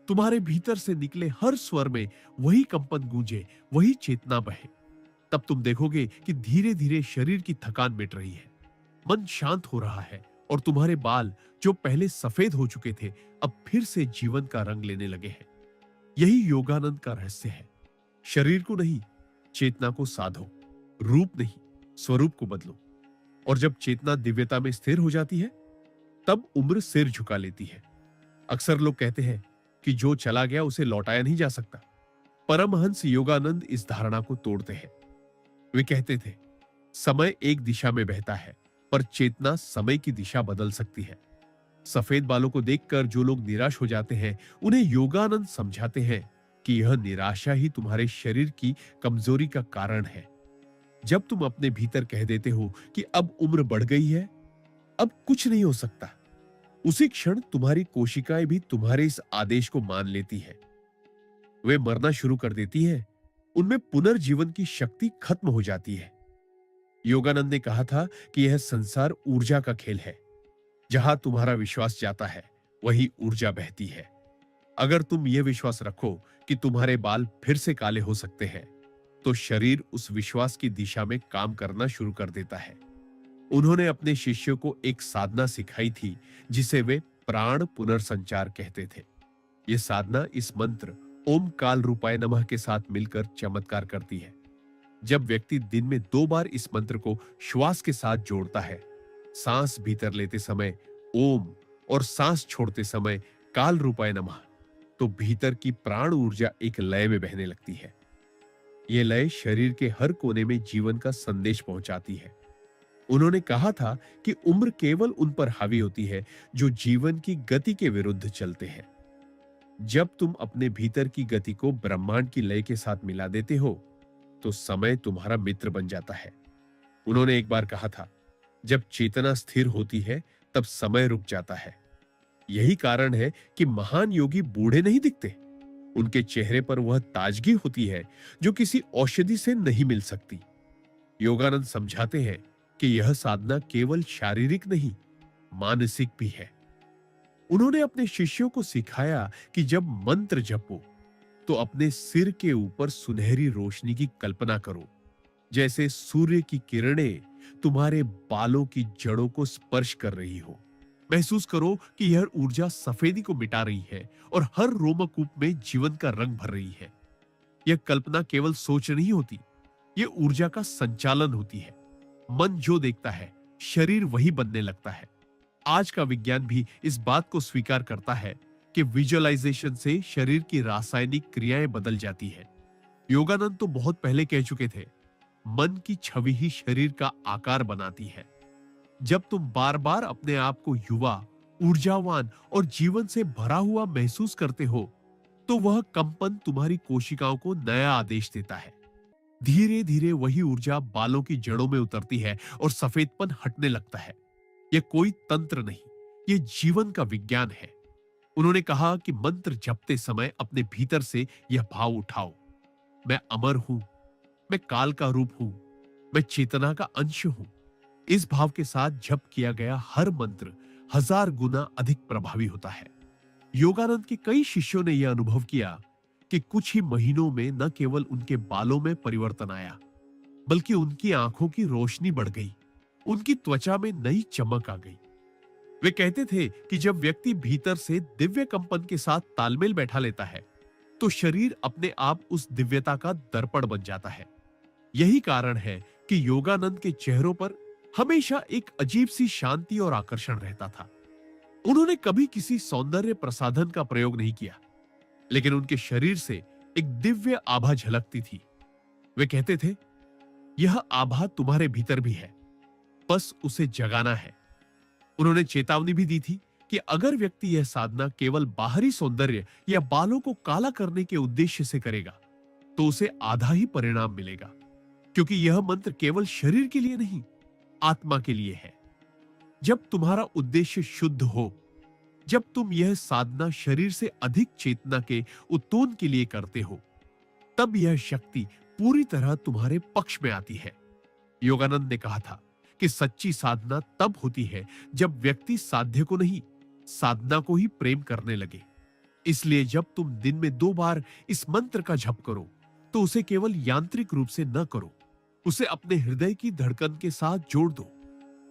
तुम्हारे भीतर से निकले हर स्वर में वही कंपन गूंजे, वही चेतना बहे। तब तुम देखोगे कि धीरे धीरे शरीर की थकान मिट रही है, मन शांत हो रहा है और तुम्हारे बाल जो पहले सफेद हो चुके थे, अब फिर से जीवन का रंग लेने लगे हैं। यही योगानंद का रहस्य है। शरीर को नहीं, चेतना को साधो। रूप नहीं, स्वरूप को बदलो। और जब चेतना दिव्यता में स्थिर हो जाती है, तब उम्र सिर झुका लेती है। अक्सर लोग कहते हैं कि जो चला गया उसे लौटाया नहीं जा सकता। परमहंस योगानंद इस धारणा को तोड़ते हैं। वे कहते थे, समय एक दिशा में बहता है, पर चेतना समय की दिशा बदल सकती है। सफेद बालों को देखकर जो लोग निराश हो जाते हैं, उन्हें योगानंद समझाते हैं कि यह निराशा ही तुम्हारे शरीर की कमजोरी का कारण है। जब तुम अपने भीतर कह देते हो कि अब उम्र बढ़ गई है, अब कुछ नहीं हो सकता, उसी क्षण तुम्हारी कोशिकाएं भी तुम्हारे इस आदेश को मान लेती है। वे मरना शुरू कर देती है, उनमें पुनर्जीवन की शक्ति खत्म हो जाती है। योगानंद ने कहा था कि यह संसार ऊर्जा का खेल है। जहां तुम्हारा विश्वास जाता है, वही ऊर्जा बहती है। अगर तुम यह विश्वास रखो कि तुम्हारे बाल फिर से काले हो सकते हैं, तो शरीर उस विश्वास की दिशा में काम करना शुरू कर देता है। उन्होंने अपने शिष्यों को एक साधना सिखाई थी, जिसे वे प्राण पुनर्संचार कहते थे। यह साधना इस मंत्र ओम काल रूपाय नमः के साथ मिलकर चमत्कार करती है। जब व्यक्ति दिन में 2 बार इस मंत्र को श्वास के साथ जोड़ता है, सांस भीतर लेते समय ओम और सांस छोड़ते समय काल रूपाय नमः, तो भीतर की प्राण ऊर्जा एक लय में बहने लगती है। यह लय शरीर के हर कोने में जीवन का संदेश पहुंचाती है। उन्होंने कहा था कि उम्र केवल उन पर हावी होती है जो जीवन की गति के विरुद्ध चलते हैं। जब तुम अपने भीतर की गति को ब्रह्मांड की लय के साथ मिला देते हो, तो समय तुम्हारा मित्र बन जाता है। उन्होंने एक बार कहा था, जब चेतना स्थिर होती है, तब समय रुक जाता है। यही कारण है कि महान योगी बूढ़े नहीं दिखते। उनके चेहरे पर वह ताजगी होती है जो किसी औषधि से नहीं मिल सकती। योगानंद समझाते हैं कि यह साधना केवल शारीरिक नहीं, मानसिक भी है। उन्होंने अपने शिष्यों को सिखाया कि जब मंत्र जपो, तो अपने सिर के ऊपर सुनहरी रोशनी की कल्पना करो, जैसे सूर्य की किरणें तुम्हारे बालों की जड़ों को स्पर्श कर रही हो। महसूस करो कि यह ऊर्जा सफेदी को मिटा रही है और हर रोमकूप में जीवन का रंग भर रही है। यह कल्पना केवल सोच नहीं होती, यह ऊर्जा का संचालन होती है। मन जो देखता है, शरीर वही बनने लगता है। आज का विज्ञान भी इस बात को स्वीकार करता है कि विजुअलाइजेशन से शरीर की रासायनिक क्रियाएं बदल जाती है। योगानंद तो बहुत पहले कह चुके थे, मन की छवि ही शरीर का आकार बनाती है। जब तुम बार बार अपने आप को युवा, ऊर्जावान और जीवन से भरा हुआ महसूस करते हो, तो वह कंपन तुम्हारी कोशिकाओं को नया आदेश देता है। धीरे धीरे वही ऊर्जा बालों की जड़ों में उतरती है और सफेदपन हटने लगता है। यह कोई तंत्र नहीं, यह जीवन का विज्ञान है। उन्होंने कहा कि मंत्र जपते समय अपने भीतर से यह भाव उठाओ, मैं अमर हूं, मैं काल का रूप हूं, मैं चेतना का अंश हूं। इस भाव के साथ जप किया गया हर मंत्र 1000 गुना अधिक प्रभावी होता है। योगानंद के कई शिष्यों ने यह अनुभव किया कि कुछ ही महीनों में न केवल उनके बालों में परिवर्तन आया, बल्कि उनकी आंखों की रोशनी बढ़ गई, उनकी त्वचा में नई चमक आ गई। वे कहते थे कि जब व्यक्ति भीतर से दिव्य कंपन के साथ तालमेल बैठा लेता है, तो शरीर अपने आप उस दिव्यता का दर्पण बन जाता है। यही कारण है कि योगानंद के चेहरों पर हमेशा एक अजीब सी शांति और आकर्षण रहता था। उन्होंने कभी किसी सौंदर्य प्रसाधन का प्रयोग नहीं किया, लेकिन उनके शरीर से एक दिव्य आभा झलकती थी। वे कहते थे, यह आभा तुम्हारे भीतर भी है, बस उसे जगाना है। उन्होंने चेतावनी भी दी थी कि अगर व्यक्ति यह साधना केवल बाहरी सौंदर्य या बालों को काला करने के उद्देश्य से करेगा, तो उसे आधा ही परिणाम मिलेगा, क्योंकि यह मंत्र केवल शरीर के लिए नहीं, आत्मा के लिए है। जब तुम्हारा उद्देश्य शुद्ध हो, जब तुम यह साधना शरीर से अधिक चेतना के उत्तोलन के लिए करते हो, तब यह शक्ति पूरी तरह तुम्हारे पक्ष में आती है। योगानंद ने कहा था कि सच्ची साधना तब होती है जब व्यक्ति साध्य को नहीं, साधना को ही प्रेम करने लगे। इसलिए जब तुम दिन में 2 बार इस मंत्र का जप करो, तो उसे केवल यांत्रिक रूप से न करो, उसे अपने हृदय की धड़कन के साथ जोड़ दो।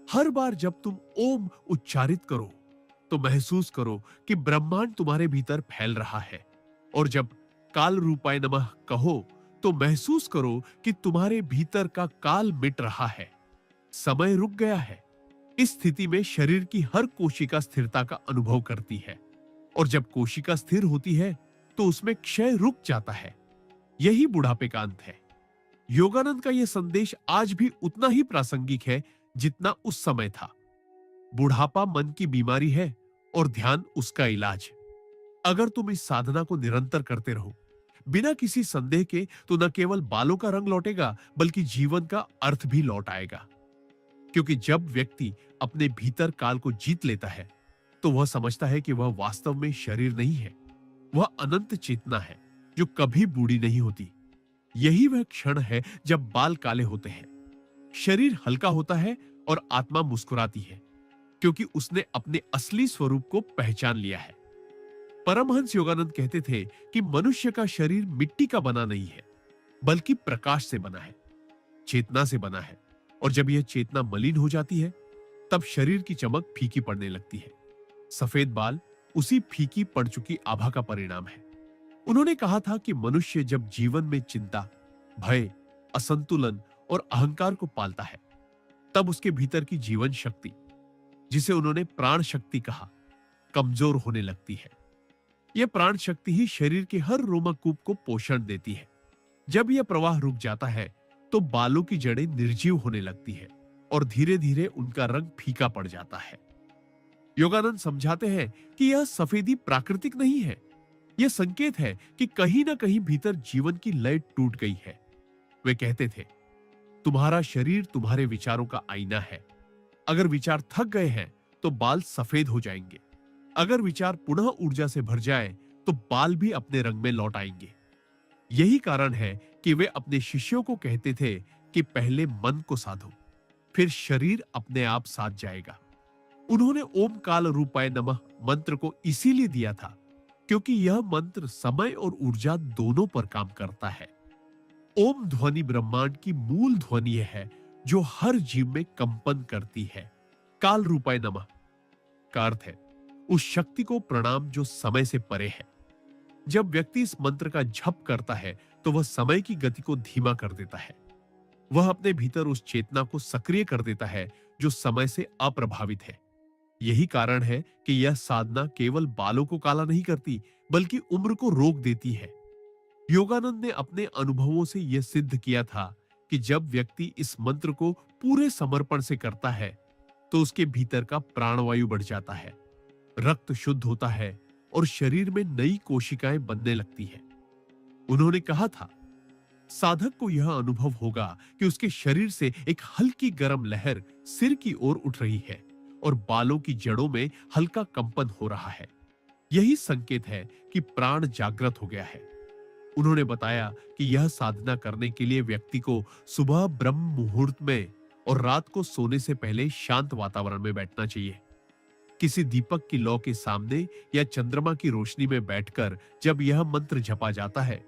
हर बार जब तुम ओम उच्चारित करो, तो महसूस करो कि ब्रह्मांड तुम्हारे भीतर फैल रहा है, और जब काल रूपाय नमः कहो, तो महसूस करो कि तुम्हारे भीतर का काल मिट रहा है, समय रुक गया है। इस स्थिति में शरीर की हर कोशिका स्थिरता का अनुभव करती है, और जब कोशिका स्थिर होती है, तो उसमें क्षय रुक जाता है। यही बुढ़ापे का अंत है। योगानंद का यह संदेश आज भी उतना ही प्रासंगिक है जितना उस समय था। बुढ़ापा मन की बीमारी है और ध्यान उसका इलाज। अगर तुम इस साधना को निरंतर करते रहो, बिना किसी संदेह के, तो न केवल बालों का रंग लौटेगा, बल्कि जीवन का अर्थ भी लौट आएगा। क्योंकि जब व्यक्ति अपने भीतर काल को जीत लेता है, तो वह समझता है कि वह वास्तव में शरीर नहीं है, वह अनंत चेतना है जो कभी बूढ़ी नहीं होती। यही वह क्षण है जब बाल काले होते हैं, शरीर हल्का होता है और आत्मा मुस्कुराती है, क्योंकि उसने अपने असली स्वरूप को पहचान लिया है। परमहंस योगानंद कहते थे कि मनुष्य का शरीर मिट्टी का बना नहीं है, बल्कि प्रकाश से बना है, चेतना से बना है। और जब यह चेतना मलिन हो जाती है, तब शरीर की चमक फीकी पड़ने लगती है। सफेद बाल उसी फीकी पड़ चुकी आभा का परिणाम है। उन्होंने कहा था कि मनुष्य जब जीवन में चिंता, भय, असंतुलन और अहंकार को पालता है, तब उसके भीतर की जीवन शक्ति, जिसे उन्होंने प्राण शक्ति कहा, कमजोर होने लगती है। यह प्राण शक्ति ही शरीर के हर रोमकूप को पोषण देती है। जब यह प्रवाह रुक जाता है, तो बालों की जड़ें निर्जीव होने लगती है और धीरे धीरे उनका रंग फीका पड़ जाता है। योगानंद समझाते हैं कि यह सफेदी प्राकृतिक नहीं है, यह संकेत है कि कहीं ना कहीं भीतर जीवन की लय टूट गई है। वे कहते थे, तुम्हारा शरीर तुम्हारे विचारों का आईना है। अगर विचार थक गए हैं, तो बाल सफेद हो जाएंगे। अगर विचार पुनः ऊर्जा से भर जाए, तो बाल भी अपने रंग में लौट आएंगे। यही कारण है कि वे अपने शिष्यों को कहते थे कि पहले मन को साधो, फिर शरीर अपने आप साध जाएगा। उन्होंने ओम काल रूपाय नमः मंत्र को इसीलिए दिया था, क्योंकि यह मंत्र समय और ऊर्जा दोनों पर काम करता है। ओम ध्वनि ब्रह्मांड की मूल ध्वनि है, जो हर जीव में कंपन करती है। काल रूपाय नमः का अर्थ है उस शक्ति को प्रणाम जो समय से परे है। जब व्यक्ति इस मंत्र का जप करता है, तो वह समय की गति को धीमा कर देता है। वह अपने भीतर उस चेतना को सक्रिय कर देता है जो समय से अप्रभावित है। यही कारण है कि यह साधना केवल बालों को काला नहीं करती, बल्कि उम्र को रोक देती है। योगानंद ने अपने अनुभवों से यह सिद्ध किया था कि जब व्यक्ति इस मंत्र को पूरे समर्पण से करता है, तो उसके भीतर का प्राणवायु बढ़ जाता है, रक्त शुद्ध होता है और शरीर में नई कोशिकाएं बनने लगती हैं। उन्होंने कहा था, साधक को यह अनुभव होगा कि उसके शरीर से एक हल्की गर्म लहर सिर की ओर उठ रही है और बालों की जड़ों में हल्का कंपन हो रहा है। यही संकेत है कि प्राण जागृत हो गया है। उन्होंने बताया कि यह साधना करने के लिए व्यक्ति को सुबह ब्रह्म मुहूर्त में और रात को सोने से पहले शांत वातावरण में बैठना चाहिए। किसी दीपक की लौ के सामने या चंद्रमा की रोशनी में बैठकर जब यह मंत्र जपा जाता है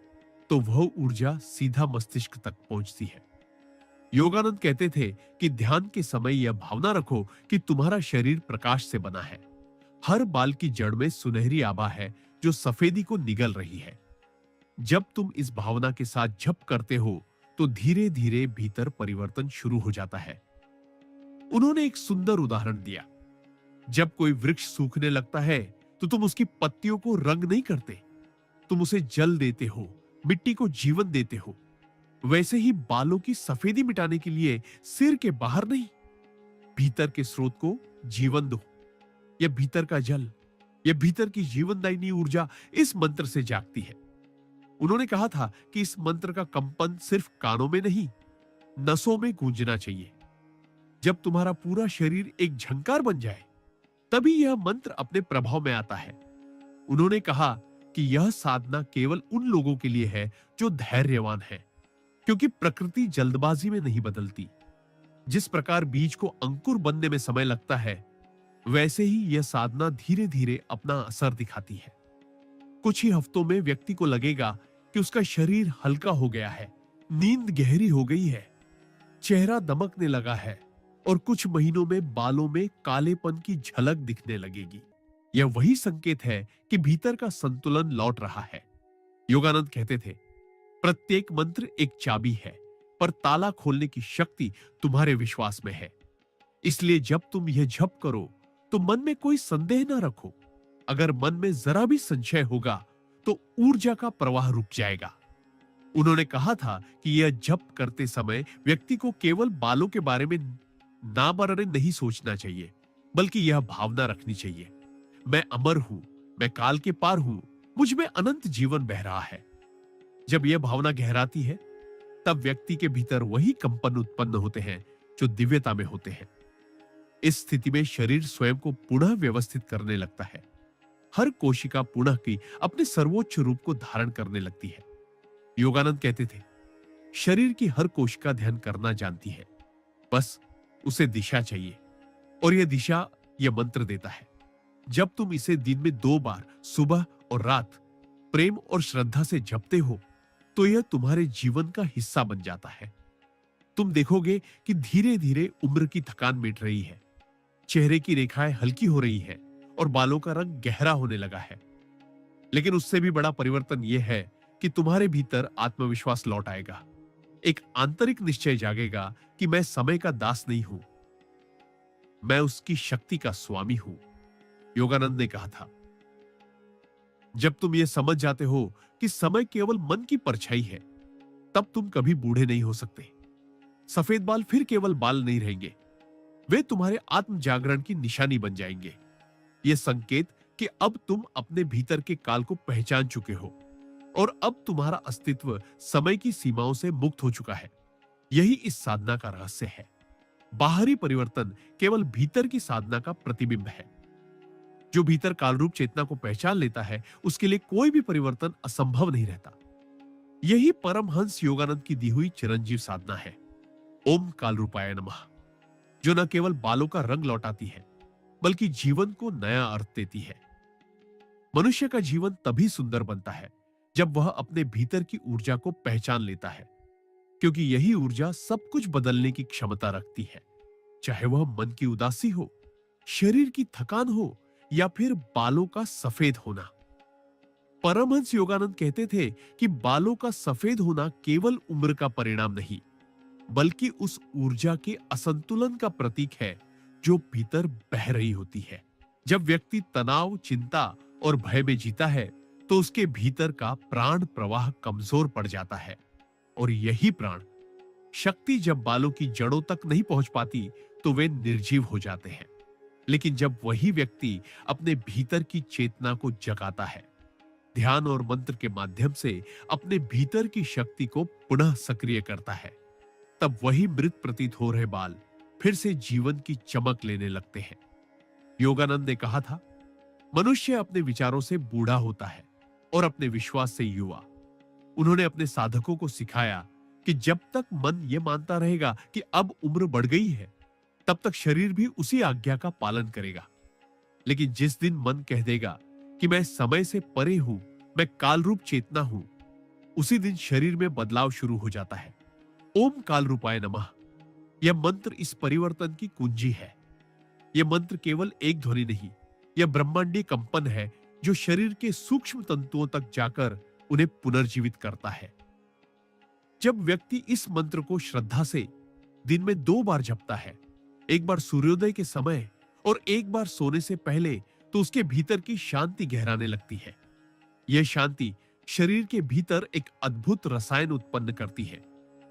तो वह ऊर्जा सीधा मस्तिष्क तक पहुंचती है। योगानंद कहते थे कि ध्यान के समय यह भावना रखो कि तुम्हारा शरीर प्रकाश से बना है। हर बाल की जड़ में सुनहरी आभा है जो सफेदी को निगल रही है। जब तुम इस भावना के साथ जप करते हो तो धीरे धीरे भीतर परिवर्तन शुरू हो जाता है। उन्होंने एक सुंदर उदाहरण दिया। जब कोई वृक्ष सूखने लगता है तो तुम उसकी पत्तियों को रंग नहीं करते, तुम उसे जल देते हो, मिट्टी को जीवन देते हो। वैसे ही बालों की सफेदी मिटाने के लिए सिर के बाहर नहीं, भीतर के स्रोत को जीवन दो। यह भीतर का जल, यह भीतर की जीवनदायिनी ऊर्जा इस मंत्र से जागती है। उन्होंने कहा था कि इस मंत्र का कंपन सिर्फ कानों में नहीं, नसों में गूंजना चाहिए। जब तुम्हारा पूरा शरीर एक झंकार बन जाए तभी यह मंत्र अपने प्रभाव में आता है। उन्होंने कहा कि यह साधना केवल उन लोगों के लिए है जो धैर्यवान है, क्योंकि प्रकृति जल्दबाजी में नहीं बदलती। जिस प्रकार बीज को अंकुर बनने में समय लगता है, वैसे ही यह साधना धीरे धीरे अपना असर दिखाती है। कुछ ही हफ्तों में व्यक्ति को लगेगा कि उसका शरीर हल्का हो गया है, नींद गहरी हो गई है, चेहरा दमकने लगा है और कुछ महीनों में बालों में कालेपन की झलक दिखने लगेगी। यह वही संकेत है कि भीतर का संतुलन लौट रहा है। योगानंद कहते थे, प्रत्येक मंत्र एक चाबी है, पर ताला खोलने की शक्ति तुम्हारे विश्वास में है। इसलिए जब तुम यह जप करो तो मन में कोई संदेह न रखो। अगर मन में जरा भी संशय होगा तो ऊर्जा का प्रवाह रुक जाएगा। उन्होंने कहा था कि यह जप करते समय व्यक्ति को केवल बालों के बारे में ना बरने नहीं सोचना चाहिए, बल्कि यह भावना रखनी चाहिए, मैं अमर हूं, मैं काल के पार हूं, मुझ में अनंत जीवन बह रहा है। जब यह भावना गहराती है तब व्यक्ति के भीतर वही कंपन उत्पन्न होते हैं जो दिव्यता में होते हैं। इस स्थिति में शरीर स्वयं को पुनः व्यवस्थित करने लगता है। हर कोशिका पुनः की अपने सर्वोच्च रूप को धारण करने लगती है। योगानंद कहते थे, शरीर की हर कोशिका ध्यान करना जानती है, बस उसे दिशा चाहिए, और यह दिशा यह मंत्र देता है। जब तुम इसे दिन में 2 बार सुबह और रात प्रेम और श्रद्धा से जपते हो तो यह तुम्हारे जीवन का हिस्सा बन जाता है। तुम देखोगे कि धीरे धीरे उम्र की थकान मिट रही है, चेहरे की रेखाएं हल्की हो रही है और बालों का रंग गहरा होने लगा है। लेकिन उससे भी बड़ा परिवर्तन यह है कि तुम्हारे भीतर आत्मविश्वास लौट आएगा। एक आंतरिक निश्चय जागेगा कि मैं समय का दास नहीं हूं, मैं उसकी शक्ति का स्वामी हूं। योगानंद ने कहा था, जब तुम यह समझ जाते हो कि समय केवल मन की परछाई है, तब तुम कभी बूढ़े नहीं हो सकते। सफेद बाल फिर केवल बाल नहीं रहेंगे, वे तुम्हारे आत्म जागरण की निशानी बन जाएंगे। यह संकेत कि अब तुम अपने भीतर के काल को पहचान चुके हो और अब तुम्हारा अस्तित्व समय की सीमाओं से मुक्त हो चुका है। यही इस साधना का रहस्य है। बाहरी परिवर्तन केवल भीतर की साधना का प्रतिबिंब है। जो भीतर कालरूप चेतना को पहचान लेता है, उसके लिए कोई भी परिवर्तन असंभव नहीं रहता। यही परमहंस योगानंद की दी हुई चिरंजीव साधना है, ओम कालरूपाय नमः, जो न केवल बालों का रंग लौटाती है बल्कि जीवन को नया अर्थ देती है। मनुष्य का जीवन तभी सुंदर बनता है जब वह अपने भीतर की ऊर्जा को पहचान लेता है, क्योंकि यही ऊर्जा सब कुछ बदलने की क्षमता रखती है, चाहे वह मन की उदासी हो, शरीर की थकान हो या फिर बालों का सफेद होना। परमहंस योगानंद कहते थे कि बालों का सफेद होना केवल उम्र का परिणाम नहीं, बल्कि उस ऊर्जा के असंतुलन का प्रतीक है जो भीतर बह रही होती है। जब व्यक्ति तनाव, चिंता और भय में जीता है तो उसके भीतर का प्राण प्रवाह कमजोर पड़ जाता है, और यही प्राण शक्ति जब बालों की जड़ों तक नहीं पहुंच पाती तो वे निर्जीव हो जाते हैं। लेकिन जब वही व्यक्ति अपने भीतर की चेतना को जगाता है, ध्यान और मंत्र के माध्यम से अपने भीतर की शक्ति को पुनः सक्रिय करता है, तब वही मृत प्रतीत हो रहे बाल फिर से जीवन की चमक लेने लगते हैं। योगानंद ने कहा था, मनुष्य अपने विचारों से बूढ़ा होता है और अपने विश्वास से युवा। उन्होंने अपने साधकों को सिखाया कि जब तक मन यह मानता रहेगा कि अब उम्र बढ़ गई है, तब तक शरीर भी उसी आज्ञा का पालन करेगा। लेकिन जिस दिन मन कह देगा कि मैं समय से परे हूं, मैं कालरूप चेतना हूं, उसी दिन शरीर में बदलाव शुरू हो जाता है। ओम काल रूपाय नमः, यह मंत्र इस परिवर्तन की कुंजी है। यह मंत्र केवल एक ध्वनि नहीं, यह ब्रह्मांडीय कंपन है जो शरीर के सूक्ष्म तंतुओं तक जाकर उन्हें पुनर्जीवित करता है। जब व्यक्ति इस मंत्र को श्रद्धा से दिन में 2 बार जपता है, एक बार सूर्योदय के समय और एक बार सोने से पहले, तो उसके भीतर की शांति गहराने लगती है। यह शांति शरीर के भीतर एक अद्भुत रसायन उत्पन्न करती है,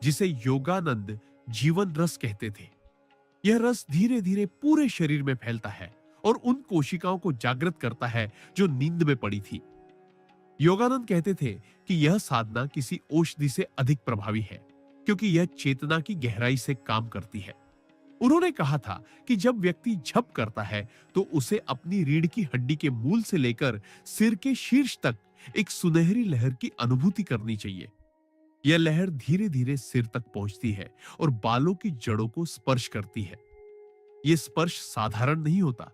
जिसे योगानंद जीवन रस कहते थे। यह रस धीरे धीरे पूरे शरीर में फैलता है और उन कोशिकाओं को जागृत करता है जो नींद में पड़ी थी। योगानंद कहते थे कि यह साधना किसी औषधि से अधिक प्रभावी है, क्योंकि यह चेतना की गहराई से काम करती है। उन्होंने कहा था कि जब व्यक्ति जप करता है तो उसे अपनी रीढ़ की हड्डी के मूल से लेकर सिर के शीर्ष तक एक सुनहरी लहर की अनुभूति करनी चाहिए। यह लहर धीरे धीरे सिर तक पहुंचती है और बालों की जड़ों को स्पर्श करती है। यह स्पर्श साधारण नहीं होता,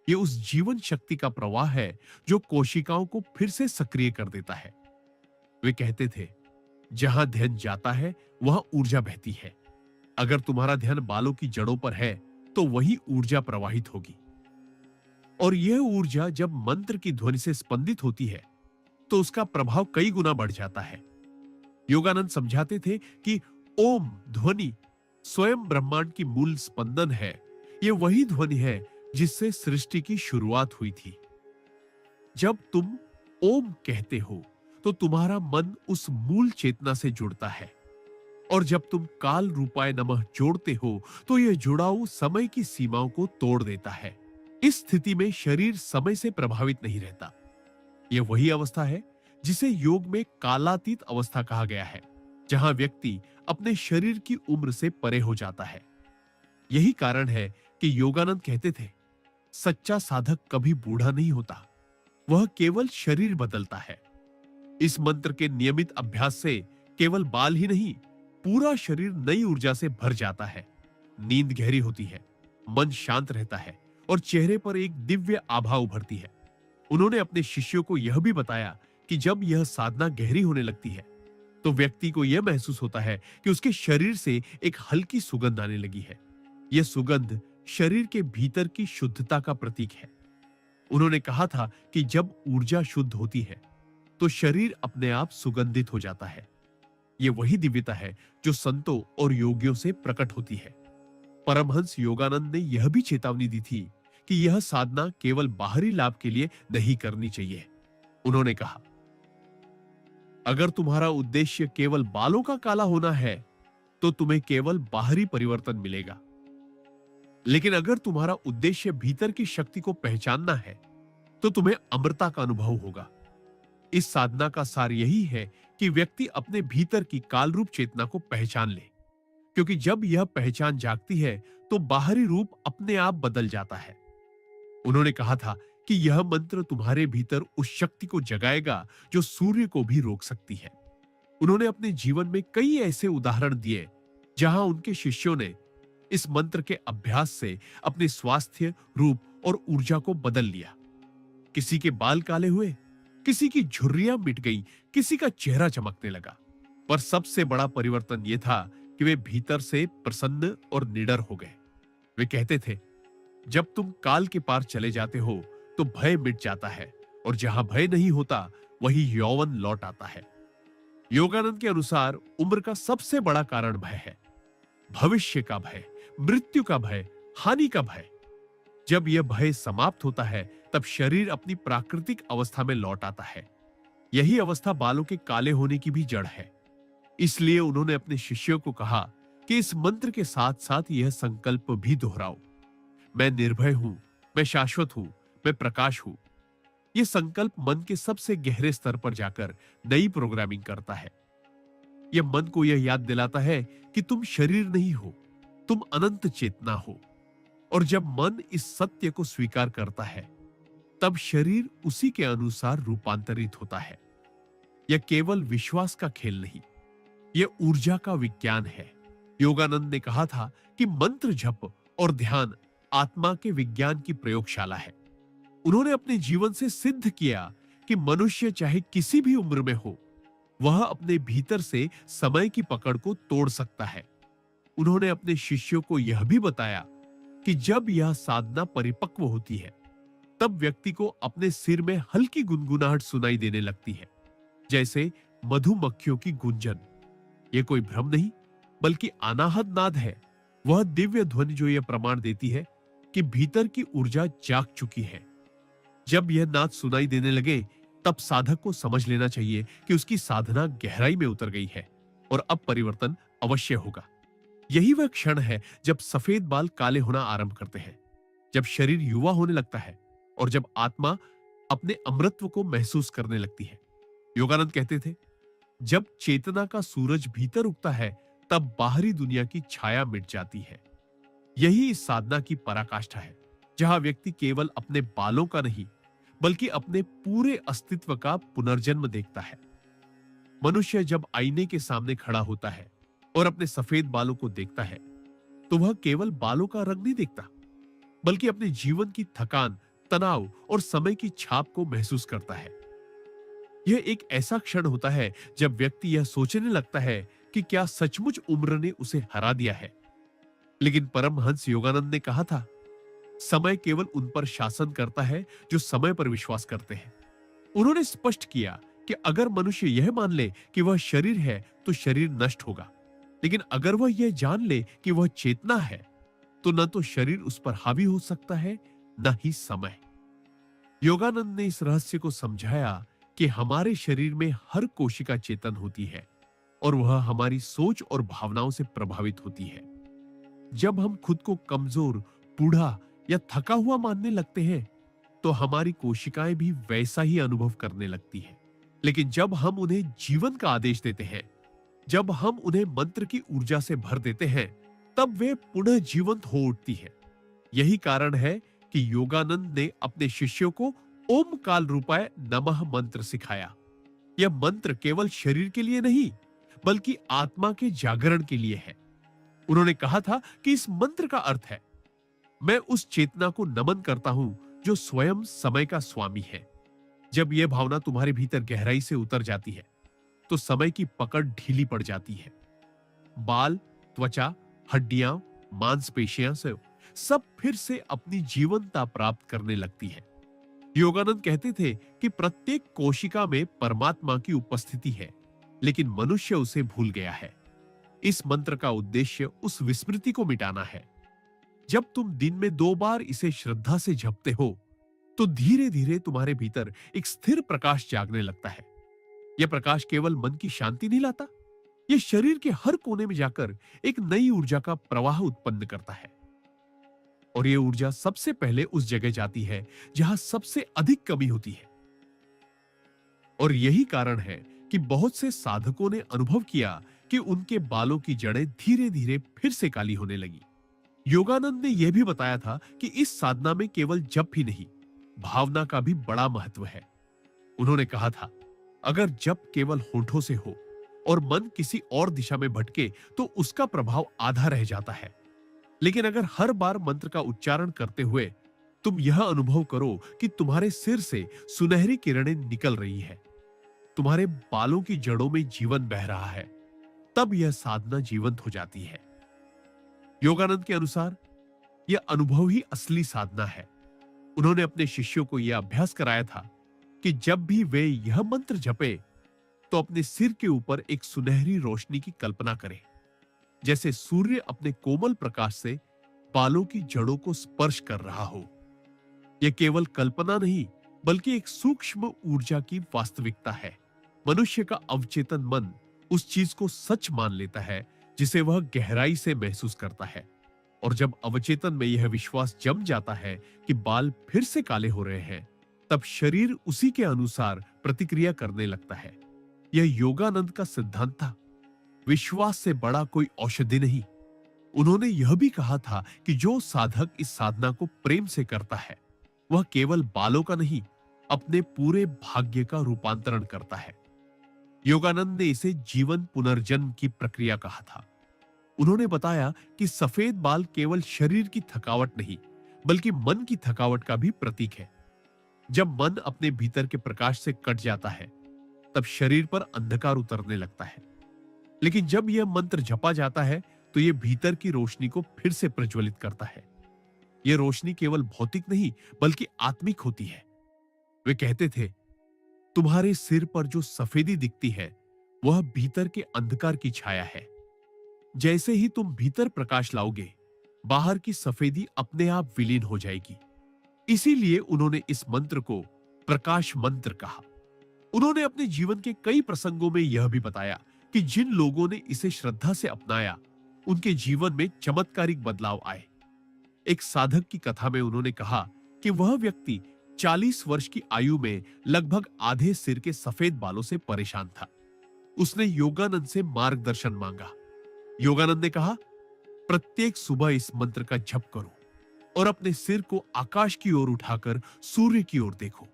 यह उस जीवन शक्ति का प्रवाह है जो कोशिकाओं को फिर से सक्रिय कर देता है। वे कहते थे, जहां ध्यान जाता है वहां ऊर्जा बहती है। अगर तुम्हारा ध्यान बालों की जड़ों पर है तो वही ऊर्जा प्रवाहित होगी, और यह ऊर्जा जब मंत्र की ध्वनि से स्पंदित होती है तो उसका प्रभाव कई गुना बढ़ जाता है। योगानंद समझाते थे कि ओम ध्वनि स्वयं ब्रह्मांड की मूल स्पंदन है। यह वही ध्वनि है जिससे सृष्टि की शुरुआत हुई थी। जब तुम ओम कहते हो तो तुम्हारा मन उस मूल चेतना से जुड़ता है, और जब तुम काल रूपाय नमः जोड़ते हो तो यह जुड़ाव समय की सीमाओं को तोड़ देता है। इस स्थिति में शरीर समय से प्रभावित नहीं रहता। यह वही अवस्था है जिसे योग में कालातीत अवस्था कहा गया है, जहां व्यक्ति अपने शरीर की उम्र से परे हो जाता है। यही कारण है कि योगानंद कहते थे, सच्चा साधक कभी बूढ़ा नहीं होता, वह केवल शरीर बदलता है। इस मंत्र के नियमित अभ्यास से केवल बाल ही नहीं, पूरा शरीर नई ऊर्जा से भर जाता है। नींद गहरी होती है, मन शांत रहता है और चेहरे पर एक दिव्य आभा उभरती है। उन्होंने अपने शिष्यों को यह भी बताया कि जब यह साधना गहरी होने लगती है तो व्यक्ति को यह महसूस होता है कि उसके शरीर से एक हल्की सुगंध आने लगी है। यह सुगंध शरीर के भीतर की शुद्धता का प्रतीक है। उन्होंने कहा था कि जब ऊर्जा शुद्ध होती है तो शरीर अपने आप सुगंधित हो जाता है। यह वही दिव्यता है जो संतों और योगियों से प्रकट होती है। परमहंस योगानंद ने यह भी चेतावनी दी थी कि यह साधना केवल बाहरी लाभ के लिए नहीं करनी चाहिए। उन्होंने कहा, अगर तुम्हारा उद्देश्य केवल बालों का काला होना है तो तुम्हें केवल बाहरी परिवर्तन मिलेगा, लेकिन अगर तुम्हारा उद्देश्य भीतर की शक्ति को पहचानना है तो तुम्हें अमरता का अनुभव होगा। इस साधना का सार यही है कि व्यक्ति अपने भीतर की कालरूप चेतना को पहचान ले, क्योंकि जब यह पहचान जागती है तो बाहरी रूप अपने आप बदल जाता है। उन्होंने कहा था कि यह मंत्र तुम्हारे भीतर उस शक्ति को जगाएगा जो सूर्य को भी रोक सकती है। उन्होंने अपने जीवन में कई ऐसे उदाहरण दिए जहां उनके शिष्यों ने इस मंत्र के अभ्यास से अपने स्वास्थ्य, रूप और ऊर्जा को बदल लिया। किसी के बाल काले हुए, किसी की झुर्रियां मिट गई, किसी का चेहरा चमकने लगा, पर सबसे बड़ा परिवर्तन यह था कि वे भीतर से प्रसन्न और निडर हो गए। वे कहते थे, जब तुम काल के पार चले जाते हो तो भय मिट जाता है, और जहां भय नहीं होता वही यौवन लौट आता है। योगानंद के अनुसार उम्र का सबसे बड़ा कारण भय है। भविष्य का भय, मृत्यु का भय, हानि का भय। जब यह भय समाप्त होता है तब शरीर अपनी प्राकृतिक अवस्था में लौट आता है। यही अवस्था बालों के काले होने की भी जड़ है। इसलिए उन्होंने अपने शिष्यों को कहा कि इस मंत्र के साथ साथ यह संकल्प भी दोहराओ, मैं निर्भय हूं, मैं शाश्वत हूं, मैं प्रकाश हूं। यह संकल्प मन के सबसे गहरे स्तर पर जाकर नई प्रोग्रामिंग करता है। यह मन को यह याद दिलाता है कि तुम शरीर नहीं हो, तुम अनंत चेतना हो। और जब मन इस सत्य को स्वीकार करता है तब शरीर उसी के अनुसार रूपांतरित होता है। यह केवल विश्वास का खेल नहीं, यह ऊर्जा का विज्ञान है। योगानंद ने कहा था कि मंत्र जप और ध्यान आत्मा के विज्ञान की प्रयोगशाला है। उन्होंने अपने जीवन से सिद्ध किया कि मनुष्य चाहे किसी भी उम्र में हो, वह अपने भीतर से समय की पकड़ को तोड़ सकता है। उन्होंने अपने शिष्यों को यह भी बताया कि जब यह साधना परिपक्व होती है, तब व्यक्ति को अपने सिर में हल्की गुनगुनाहट सुनाई देने लगती है, जैसे मधुमक्खियों की गुंजन। यह कोई भ्रम नहीं, बल्कि अनाहत नाद है। वह दिव्य ध्वनि जो यह प्रमाण देती है कि भीतर की ऊर्जा जाग चुकी है। जब यह नाद सुनाई देने लगे, तब साधक को समझ लेना चाहिए कि उसकी साधना गहराई में उतर गई है और अब परिवर्तन अवश्य होगा। यही वह क्षण है जब सफेद बाल काले होना आरंभ करते हैं, जब शरीर युवा होने लगता है और जब आत्मा अपने अमृत्व को महसूस करने लगती है। योगानंद कहते थे, जब चेतना का सूरज भीतर उगता है, तब बाहरी दुनिया की छाया मिट जाती है। यही इस साधना की पराकाष्ठा है, जहां व्यक्ति केवल अपने बालों का नहीं, बल्कि अपने पूरे अस्तित्व का पुनर्जन्म देखता है। मनुष्य जब आईने के सामने खड़ा होता है और अपने सफेद बालों को देखता है, तो वह केवल बालों का रंग नहीं देखता, बल्कि अपने जीवन की थकान, तनाव और समय की छाप को महसूस करता है। यह एक ऐसा क्षण होता है जब व्यक्ति यह सोचने लगता है कि क्या सचमुच उम्र ने उसे हरा दिया है। लेकिन परमहंस योगानंद ने कहा था, समय केवल उन पर शासन करता है जो समय पर विश्वास करते हैं। उन्होंने स्पष्ट किया कि अगर मनुष्य यह मान ले कि वह शरीर है, तो शरीर नष्ट होगा। लेकिन अगर वह यह जान ले कि वह चेतना है, तो न तो शरीर उस पर हावी हो सकता है, न ही समय। योगानंद ने इस रहस्य को समझाया कि हमारे शरीर में हर कोशिका चेतन होती है और वह हमारी सोच और भावनाओं से प्रभावित होती है। जब हम खुद को कमजोर, बूढ़ा या थका हुआ मानने लगते हैं, तो हमारी कोशिकाएं भी वैसा ही अनुभव करने लगती हैं। लेकिन जब हम उन्हें जीवन का आदेश देते हैं, जब हम उन्हें मंत्र की ऊर्जा से भर देते हैं, तब वे पुनः जीवंत हो उठती है। यही कारण है कि योगानंद ने अपने शिष्यों को ओम काल रूपाय नमः मंत्र सिखाया। यह मंत्र केवल शरीर के लिए नहीं, बल्कि आत्मा के जागरण के लिए है। उन्होंने कहा था कि इस मंत्र का अर्थ है, मैं उस चेतना को नमन करता हूं जो स्वयं समय का स्वामी है। जब यह भावना तुम्हारे भीतर गहराई से उतर जाती है, तो समय की पकड़ ढीली पड़ जाती है। बाल, त्वचा, हड्डियां, मांसपेशियां से सब फिर से अपनी जीवंतता प्राप्त करने लगती है। योगानंद कहते थे कि प्रत्येक कोशिका में परमात्मा की उपस्थिति है, लेकिन मनुष्य उसे भूल गया है। इस मंत्र का उद्देश्य उस विस्मृति को मिटाना है। जब तुम दिन में 2 बार इसे श्रद्धा से जपते हो, तो धीरे धीरे तुम्हारे भीतर एक स्थिर प्रकाश जागने लगता है। यह प्रकाश केवल मन की शांति नहीं लाता, यह शरीर के हर कोने में जाकर एक नई ऊर्जा का प्रवाह उत्पन्न करता है। और यह ऊर्जा सबसे पहले उस जगह जाती है जहां सबसे अधिक कमी होती है। और यही कारण है कि बहुत से साधकों ने अनुभव किया कि उनके बालों की जड़ें धीरे धीरे फिर से काली होने लगी। योगानंद ने यह भी बताया था कि इस साधना में केवल जप ही नहीं, भावना का भी बड़ा महत्व है। उन्होंने कहा था, अगर जप केवल होठों से हो और मन किसी और दिशा में भटके, तो उसका प्रभाव आधा रह जाता है। लेकिन अगर हर बार मंत्र का उच्चारण करते हुए तुम यह अनुभव करो कि तुम्हारे सिर से सुनहरी किरणें निकल रही है, तुम्हारे बालों की जड़ों में जीवन बह रहा है, तब यह साधना जीवंत हो जाती है। योगानंद के अनुसार यह अनुभव ही असली साधना है। उन्होंने अपने शिष्यों को यह अभ्यास कराया था कि जब भी वे यह मंत्र जपे, तो अपने सिर के ऊपर एक सुनहरी रोशनी की कल्पना करें, जैसे सूर्य अपने कोमल प्रकाश से बालों की जड़ों को स्पर्श कर रहा हो। यह केवल कल्पना नहीं, बल्कि एक सूक्ष्म ऊर्जा की वास्तविकता है। मनुष्य का अवचेतन मन उस चीज को सच मान लेता है जिसे वह गहराई से महसूस करता है। और जब अवचेतन में यह विश्वास जम जाता है कि बाल फिर से काले हो रहे हैं, तब शरीर उसी के अनुसार प्रतिक्रिया करने लगता है। यह योगानंद का सिद्धांत था। विश्वास से बड़ा कोई औषधि नहीं। उन्होंने यह भी कहा था कि जो साधक इस साधना को प्रेम से करता है, वह केवल बालों का नहीं, अपने पूरे भाग्य का रूपांतरण करता है। योगानंद ने इसे जीवन पुनर्जन्म की प्रक्रिया कहा था। उन्होंने बताया कि सफेद बाल केवल शरीर की थकावट नहीं, बल्कि मन की थकावट का भी प्रतीक है। जब मन अपने भीतर के प्रकाश से कट जाता है, तब शरीर पर अंधकार उतरने लगता है। लेकिन जब यह मंत्र जपा जाता है, तो यह भीतर की रोशनी को फिर से प्रज्वलित करता है। यह रोशनी केवल भौतिक नहीं, बल्कि आत्मिक होती है। वे कहते थे, तुम्हारे सिर पर जो सफेदी दिखती है, वह भीतर के अंधकार की छाया है। जैसे ही तुम भीतर प्रकाश लाओगे, बाहर की सफेदी अपने आप विलीन हो जाएगी। इसीलिए उन्होंने इस मंत्र को प्रकाश मंत्र कहा। उन्होंने अपने जीवन के कई प्रसंगों में यह भी बताया कि जिन लोगों ने इसे श्रद्धा से अपनाया, उनके जीवन में चमत्कारिक बदलाव आए। एक साधक की कथा में उन्होंने कहा कि वह व्यक्ति 40 वर्ष की आयु में लगभग आधे सिर के सफेद बालों से परेशान था। उसने योगानंद से मार्गदर्शन मांगा। योगानंद ने कहा, प्रत्येक सुबह इस मंत्र का जप करो और अपने सिर को आकाश की ओर उठाकर सूर्य की ओर देखो।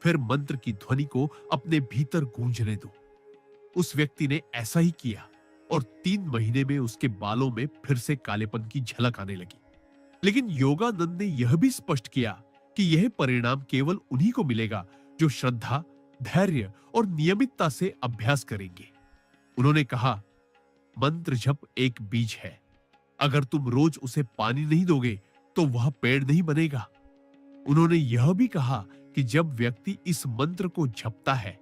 फिर मंत्र की ध्वनि को अपने भीतर गूंजने दो। उस व्यक्ति ने ऐसा ही किया और 3 महीने में उसके बालों में फिर से कालेपन की झलक आने लगी। लेकिन योगानंद ने यह भी स्पष्ट किया कि यह परिणाम केवल उन्हीं को मिलेगा जो श्रद्धा, धैर्य और नियमितता से अभ्यास करेंगे। उन्होंने कहा, मंत्र जप एक बीज है। अगर तुम रोज उसे पानी नहीं दोगे, तो वह पेड़ नहीं बनेगा। उन्होंने यह भी कहा कि जब व्यक्ति इस मंत्र को जपता है,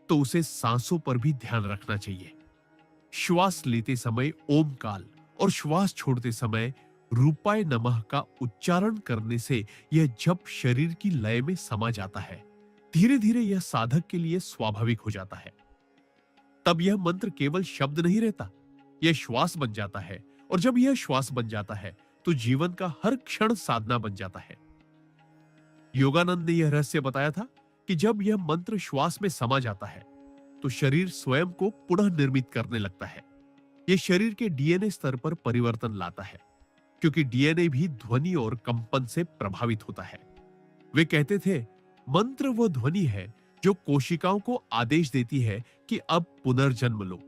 तो उसे सांसों पर भी ध्यान रखना चाहिए। श्वास लेते समय ओम काल और श्वास छोड़ते समय रूपाय नमः का उच्चारण करने से यह जप शरीर की लय में समा जाता है। धीरे धीरे यह साधक के लिए स्वाभाविक हो जाता है। तब यह मंत्र केवल शब्द नहीं रहता, यह श्वास बन जाता है। और जब यह श्वास बन जाता है, तो जीवन का हर क्षण साधना बन जाता है। योगानंद ने यह रहस्य बताया था कि जब यह मंत्र श्वास में समा जाता है, तो शरीर स्वयं को पुनः निर्मित करने लगता है। यह शरीर के डीएनए स्तर पर परिवर्तन लाता है, क्योंकि डीएनए भी ध्वनि और कंपन से प्रभावित होता है। वे कहते थे, मंत्र वह ध्वनि है जो कोशिकाओं को आदेश देती है कि अब पुनर्जन्म लो।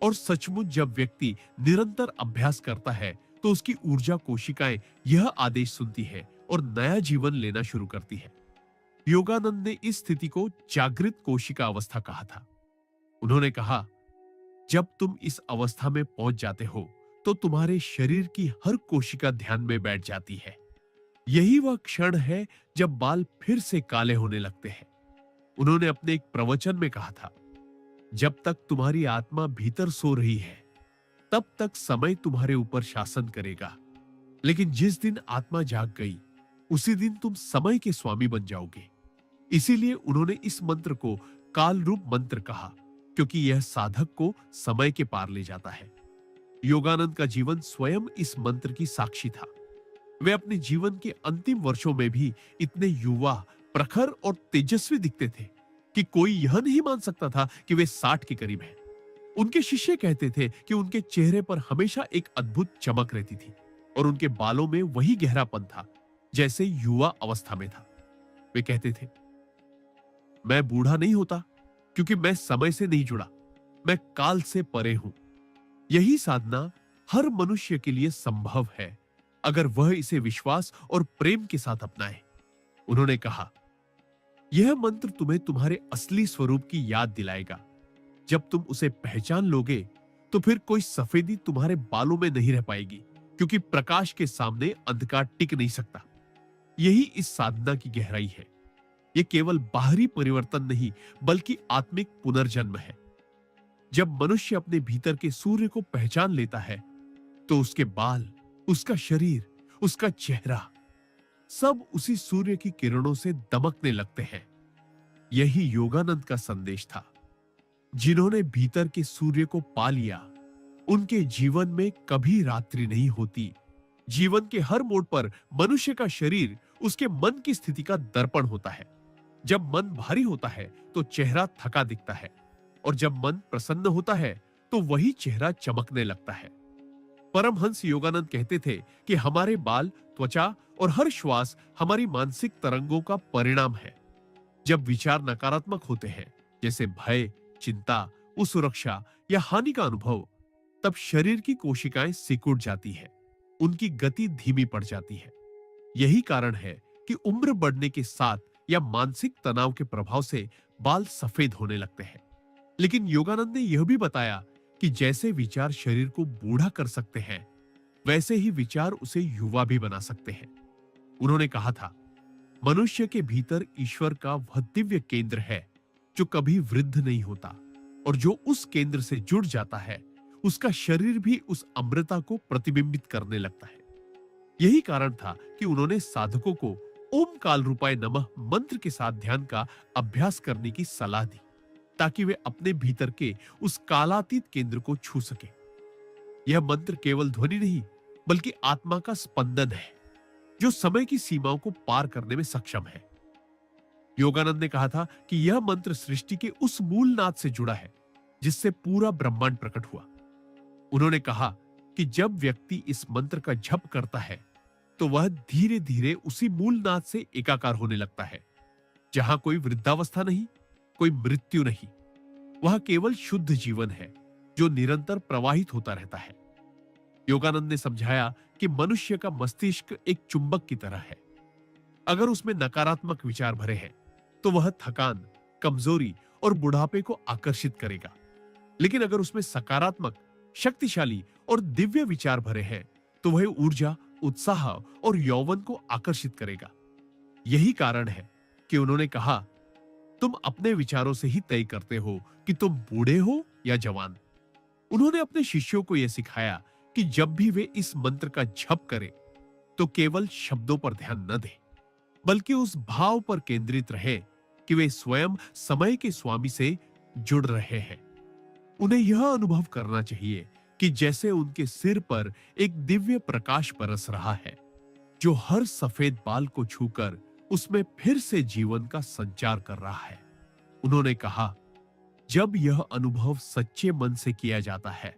और सचमुच जब व्यक्ति निरंतर अभ्यास करता है, तो उसकी ऊर्जा कोशिकाएं यह आदेश सुनती है और नया जीवन लेना शुरू करती है। योगानंद ने इस स्थिति को जागृत कोशिका अवस्था कहा था। उन्होंने कहा, जब तुम इस अवस्था में पहुंच जाते हो, तो तुम्हारे शरीर की हर कोशिका ध्यान में बैठ जाती है। यही वह क्षण है जब बाल फिर से काले होने लगते हैं। उन्होंने अपने एक प्रवचन में कहा था, जब तक तुम्हारी आत्मा भीतर सो रही है, तब तक समय तुम्हारे ऊपर शासन करेगा। लेकिन जिस दिन आत्मा जाग गई, उसी दिन तुम समय के स्वामी बन जाओगे। इसीलिए उन्होंने इस मंत्र को काल रूप मंत्र कहा, क्योंकि यह साधक को समय के पार ले जाता है। योगानंद का जीवन स्वयं इस मंत्र की साक्षी था। वे अपने जीवन के अंतिम वर्षों में भी इतने युवा, प्रखर और तेजस्वी दिखते थे कि कोई यह नहीं मान सकता था कि वे 60 के करीब हैं। उनके शिष्य कहते थे कि उनके चेहरे पर हमेशा एक अद्भुत चमक रहती थी और उनके बालों में वही गहरापन था जैसे युवा अवस्था में था। वे कहते थे, मैं बूढ़ा नहीं होता क्योंकि मैं समय से नहीं जुड़ा, मैं काल से परे हूं। यही साधना हर मनुष्य के लिए संभव है, अगर वह इसे विश्वास और प्रेम के साथ अपनाए। उन्होंने कहा, यह मंत्र तुम्हें तुम्हारे असली स्वरूप की याद दिलाएगा। जब तुम उसे पहचान लोगे, तो फिर कोई सफेदी तुम्हारे बालों में नहीं रह पाएगी, क्योंकि प्रकाश के सामने अंधकार टिक नहीं सकता। यही इस साधना की गहराई है। यह केवल बाहरी परिवर्तन नहीं, बल्कि आत्मिक पुनर्जन्म है। जब मनुष्य अपने भीतर के सूर्य को पहचान लेता है, तो उसके बाल, उसका शरीर, उसका चेहरा सब उसी सूर्य की किरणों से दमकने लगते हैं। यही योगानंद का संदेश था। जिन्होंने भीतर के सूर्य को पा लिया, उनके जीवन में कभी रात्रि नहीं होती। जीवन के हर मोड़ पर मनुष्य का शरीर उसके मन की स्थिति का दर्पण होता है। जब मन भारी होता है, तो चेहरा थका दिखता है, और जब मन प्रसन्न होता है, तो वही चेहरा चमकने लगता है। परमहंस योगानंद कहते थे कि हमारे बाल, त्वचा और हर श्वास हमारी मानसिक तरंगों का परिणाम है। जब विचार नकारात्मक होते हैं, जैसे भय, चिंता, असुरक्षा या हानि का अनुभव, तब शरीर की कोशिकाएं सिकुड़ जाती है, उनकी गति धीमी पड़ जाती है। यही कारण है कि उम्र बढ़ने के साथ या मानसिक तनाव के प्रभाव से बाल सफेद होने लगते हैं। लेकिन योगानंद ने यह भी बताया कि जैसे विचार शरीर को बूढ़ा कर सकते हैं, वैसे ही विचार उसे युवा भी बना सकते हैं। उन्होंने कहा था, मनुष्य के भीतर ईश्वर का वह दिव्य केंद्र है जो कभी वृद्ध नहीं होता, और जो उस केंद्र से जुड़ जाता है, उसका शरीर भी उस अमृता को प्रतिबिंबित करने लगता है। यही कारण था कि उन्होंने साधकों को ओम काल रूपाय नमः मंत्र के साथ ध्यान का अभ्यास करने की सलाह दी, ताकि वे अपने भीतर के उस कालातीत केंद्र को छू सके। यह मंत्र केवल ध्वनि नहीं, बल्कि आत्मा का स्पंदन है, जो समय की सीमाओं को पार करने में सक्षम है। योगानंद ने कहा था कि यह मंत्र सृष्टि के उस मूल नाद से जुड़ा है जिससे पूरा ब्रह्मांड प्रकट हुआ। उन्होंने कहा कि जब व्यक्ति इस मंत्र का जप करता है, तो वह धीरे धीरे उसी मूल नाद से एकाकार होने लगता है, जहां कोई वृद्धावस्था नहीं, कोई मृत्यु नहीं। वह केवल शुद्ध जीवन है जो निरंतर प्रवाहित होता रहता है। योगानंद ने समझाया कि मनुष्य का मस्तिष्क एक चुंबक की तरह है। अगर उसमें नकारात्मक विचार भरे हैं, तो वह थकान, कमजोरी और बुढ़ापे को आकर्षित करेगा। लेकिन अगर उसमें सकारात्मक, शक्तिशाली और दिव्य विचार भरे हैं, तो वह ऊर्जा, उत्साह और यौवन को आकर्षित करेगा। यही कारण है कि उन्होंने कहा, तुम अपने विचारों से ही तय करते हो कि तुम बूढ़े हो या जवान। उन्होंने अपने शिष्यों को यह सिखाया कि जब भी वे इस मंत्र का जप करें, तो केवल शब्दों पर ध्यान न दें, बल्कि उस भाव पर केंद्रित रहे कि वे स्वयं समय के स्वामी से जुड़ रहे हैं। उन्हें यह अनुभव करना चाहिए कि जैसे उनके सिर पर एक दिव्य प्रकाश बरस रहा है, जो हर सफेद बाल को छूकर उसमें फिर से जीवन का संचार कर रहा है। उन्होंने कहा, जब यह अनुभव सच्चे मन से किया जाता है,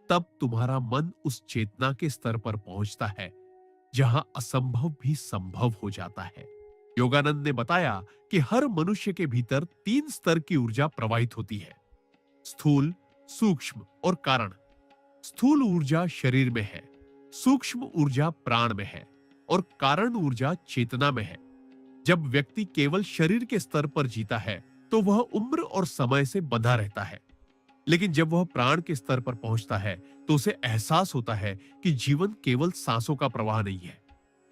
तब तुम्हारा मन उस चेतना के स्तर पर पहुंचता है जहां असंभव भी संभव हो जाता है। योगानंद ने बताया कि हर मनुष्य के भीतर 3 स्तर की ऊर्जा प्रवाहित होती है: स्थूल, सूक्ष्म और कारण। स्थूल ऊर्जा शरीर में है, सूक्ष्म ऊर्जा प्राण में है और कारण ऊर्जा चेतना में है। जब व्यक्ति केवल शरीर के स्तर पर जीता है, तो वह उम्र और समय से बंधा रहता है। लेकिन जब वह प्राण के स्तर पर पहुंचता है, तो उसे एहसास होता है कि जीवन केवल सांसों का प्रवाह नहीं है,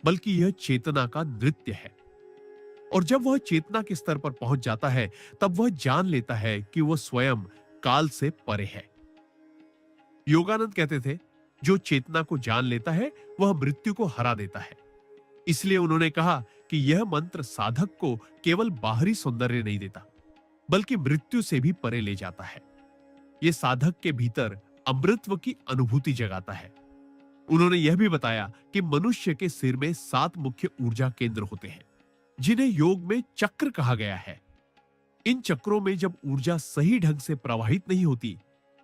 बल्कि यह चेतना का नृत्य है। और जब वह चेतना के स्तर पर पहुंच जाता है, तब वह जान लेता है कि वह स्वयं काल से परे है। योगानंद कहते थे, जो चेतना को जान लेता है, वह मृत्यु को हरा देता है। इसलिए उन्होंने कहा कि यह मंत्र साधक को केवल बाहरी सौंदर्य नहीं देता, बल्कि मृत्यु से भी परे ले जाता है। यह साधक के भीतर अमृतत्व की अनुभूति जगाता है। उन्होंने यह भी बताया कि मनुष्य के सिर में 7 मुख्य ऊर्जा केंद्र होते हैं, जिन्हें योग में चक्र कहा गया है। इन चक्रों में जब ऊर्जा सही ढंग से प्रवाहित नहीं होती,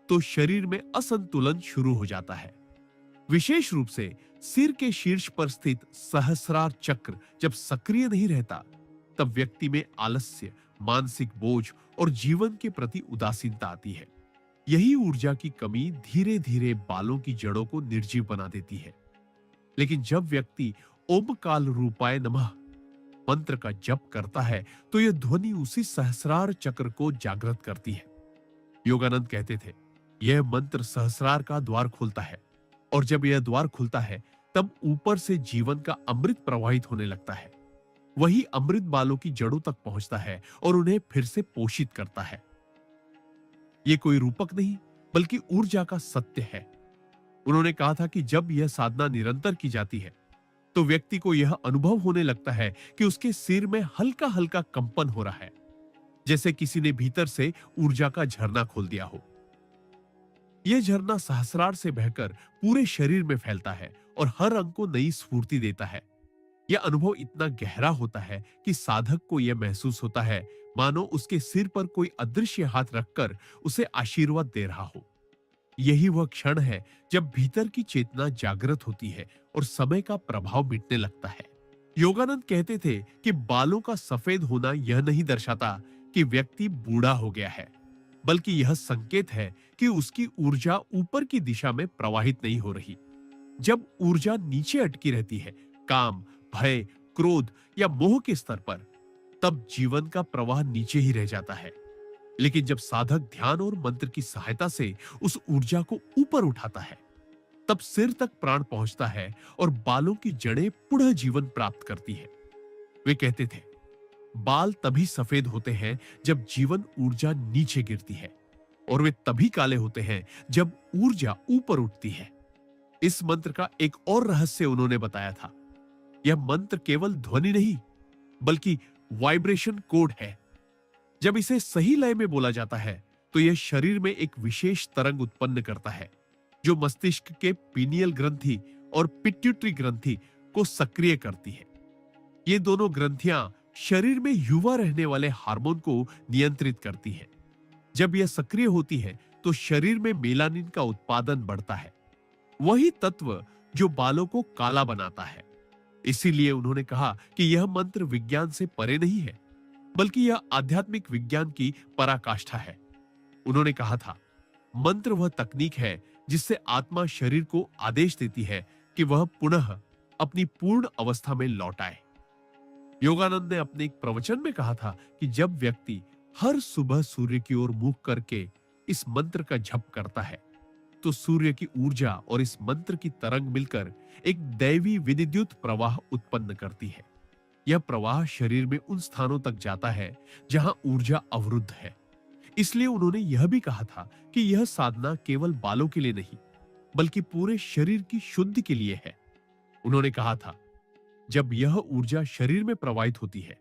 तो शरीर में असंतुलन शुरू हो जाता है। विशेष रूप से सिर के शीर्ष पर स्थित सहस्रार चक्र जब सक्रिय नहीं रहता, तब व्यक्ति में आलस्य, मानसिक बोझ और जीवन के प्रति उदासीनता आती है। यही ऊर्जा की कमी धीरे धीरे बालों की जड़ों को निर्जीव बना देती है। लेकिन जब व्यक्ति ओम काल रूपाय नमः मंत्र का जप करता है, तो यह ध्वनि उसी सहस्रार चक्र को जागृत करती है। योगानंद कहते थे, यह मंत्र सहस्रार का द्वार खोलता है, और जब यह द्वार खुलता है, तब ऊपर से जीवन का अमृत प्रवाहित होने लगता है। वही अमृत बालों की जड़ों तक पहुंचता है और उन्हें फिर से पोषित करता है। यह कोई रूपक नहीं, बल्कि ऊर्जा का सत्य है। उन्होंने कहा था कि जब यह साधना निरंतर की जाती है, तो व्यक्ति को यह अनुभव होने लगता है कि उसके सिर में हल्का हल्का कंपन हो रहा है, जैसे किसी ने भीतर से ऊर्जा का झरना खोल दिया हो। यह झरना सहस्रार से बहकर पूरे शरीर में फैलता है और हर अंग को नई स्फूर्ति देता है। यह अनुभव इतना गहरा होता है कि साधक को यह महसूस होता है मानो उसके सिर पर कोई अदृश्य हाथ रखकर उसे आशीर्वाद दे रहा हो। यही वह क्षण है जब भीतर की चेतना जागृत होती है और समय का प्रभाव मिटने लगता है। योगानंद कहते थे कि बालों का सफेद होना यह नहीं दर्शाता कि व्यक्ति बूढ़ा हो गया है, बल्कि यह संकेत है कि उसकी ऊर्जा ऊपर की दिशा में प्रवाहित नहीं हो रही। जब ऊर्जा नीचे अटकी रहती है, काम, भय, क्रोध या मोह के स्तर पर, तब जीवन का प्रवाह नीचे ही रह जाता है। लेकिन जब साधक ध्यान और मंत्र की सहायता से उस ऊर्जा को ऊपर उठाता है, तब सिर तक प्राण पहुंचता है और बालों की जड़ें पुनः जीवन प्राप्त करती है। वे कहते थे, बाल तभी सफेद होते हैं जब जीवन ऊर्जा नीचे गिरती है, और वे तभी काले होते हैं जब ऊर्जा ऊपर उठती है। इस मंत्र का एक और रहस्य उन्होंने बताया था। यह मंत्र केवल ध्वनि नहीं, बल्कि वाइब्रेशन कोड है। जब इसे सही लय में बोला जाता है, तो यह शरीर में एक विशेष तरंग उत्पन्न करता है, जो मस्तिष्क के पीनियल ग्रंथि और पिट्यूटरी ग्रंथि को सक्रिय करती है। ये दोनों ग्रंथियां शरीर में युवा रहने वाले हार्मोन को नियंत्रित करती हैं। जब यह सक्रिय होती है, तो शरीर में मेलानिन का उत्पादन बढ़ता है, वही तत्व जो बालों को काला बनाता है। इसीलिए उन्होंने कहा कि यह मंत्र विज्ञान से परे नहीं है, बल्कि यह आध्यात्मिक विज्ञान की पराकाष्ठा है। उन्होंने कहा था, मंत्र वह तकनीक है जिससे आत्मा शरीर को आदेश देती है कि वह पुनः अपनी पूर्ण अवस्था में लौट आए। योगानंद ने अपने एक प्रवचन में कहा था कि जब व्यक्ति हर सुबह सूर्य की ओर मुख करके इस मंत्र का जप करता है, तो सूर्य की ऊर्जा और इस मंत्र की तरंग मिलकर एक दैवी विद्युत प्रवाह उत्पन्न करती है। यह प्रवाह शरीर में उन स्थानों तक जाता है जहां ऊर्जा अवरुद्ध है। इसलिए उन्होंने यह भी कहा था कि यह साधना केवल बालों के लिए नहीं, बल्कि पूरे शरीर की शुद्धि के लिए है। उन्होंने कहा था, जब यह ऊर्जा शरीर में प्रवाहित होती है,